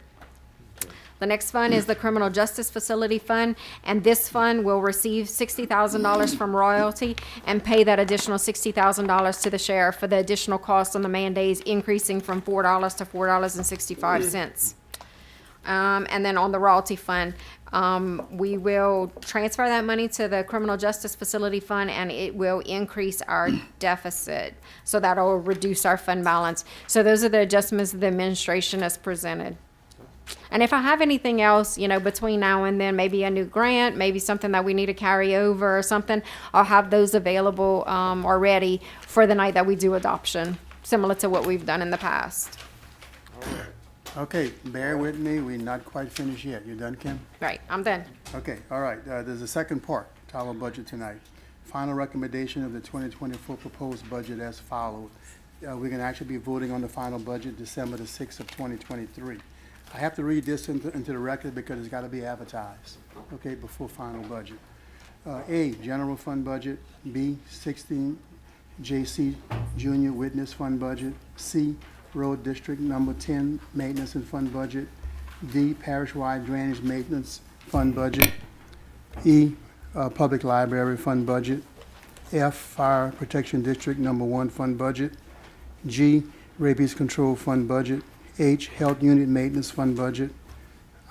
The next fund is the Criminal Justice Facility Fund, and this fund will receive $60,000 from royalty and pay that additional $60,000 to the sheriff for the additional costs on the man days, increasing from $4 to $4.65. And then on the royalty fund, we will transfer that money to the Criminal Justice Facility Fund, and it will increase our deficit. So that'll reduce our fund balance. So those are the adjustments the administration has presented. And if I have anything else, between now and then, maybe a new grant, maybe something that we need to carry over or something, I'll have those available or ready for the night that we do adoption, similar to what we've done in the past. Okay, bear with me. We're not quite finished yet. You done, Kim? Right, I'm done. Okay, all right. There's a second part to our budget tonight. Final recommendation of the 2024 proposed budget as follows. We're going to actually be voting on the final budget December the 6th of 2023. I have to read this into the record because it's got to be advertised, okay, before final budget. A, general fund budget. B, 16 JC Junior Witness Fund budget. C, Road District Number 10 Maintenance and Fund budget. D, Parish-wide Drainage Maintenance Fund budget. E, Public Library Fund budget. F, Fire Protection District Number 1 Fund budget. G, Rabies Control Fund budget. H, Health Unit Maintenance Fund budget.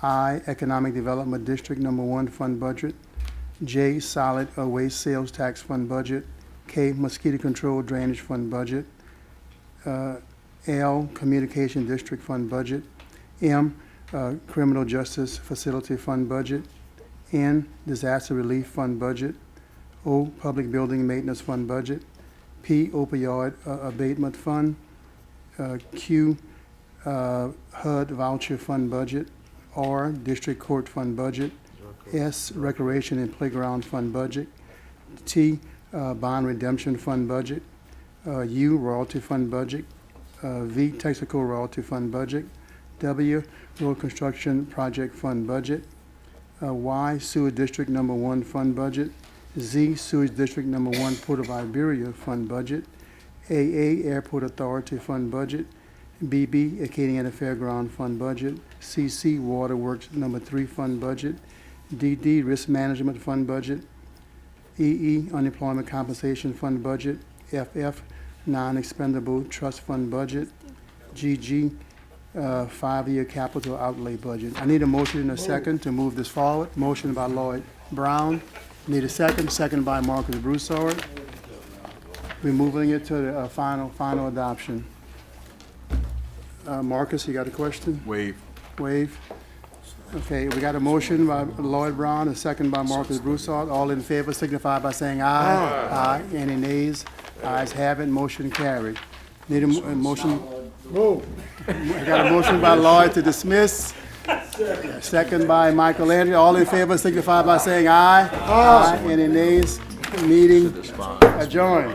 I, Economic Development District Number 1 Fund budget. J, Solid Waste Sales Tax Fund budget. K, Mosquito Control Drainage Fund budget. L, Communication District Fund budget. M, Criminal Justice Facility Fund budget. N, Disaster Relief Fund budget. O, Public Building Maintenance Fund budget. P, Opioid Abatement Fund. Q, HUD Voucher Fund budget. R, District Court Fund budget. S, Recreation and Playground Fund budget. T, Bond Redemption Fund budget. U, Royalty Fund budget. V, Texaco Royalty Fund budget. W, Road Construction Project Fund budget. Y, Sewer District Number 1 Fund budget. Z, Sewage District Number 1 Port of Iberia Fund budget. AA, Airport Authority Fund budget. BB, Acadiana Fairground Fund budget. CC, Waterworks Number 3 Fund budget. DD, Risk Management Fund budget. EE, Unemployment Compensation Fund budget. FF, Non-Expendable Trust Fund budget. ParishBudgetMTG102323 5-year capital outlay budget. I need a motion and a second to move this forward. Motion by Lloyd Brown. Need a second. Second by Marcus Broussard. We're moving it to the final adoption. Marcus, you got a question? Waive. Waive. Okay, we got a motion by Lloyd Brown, a second by Marcus Broussard. All in favor signify by saying aye. Aye. Any nays? Ayes have it, motion carried. Need a motion? Move. I got a motion by Lloyd to dismiss. Second by Michael Andrew. All in favor signify by saying aye. Aye. Any nays? Meeting adjourned.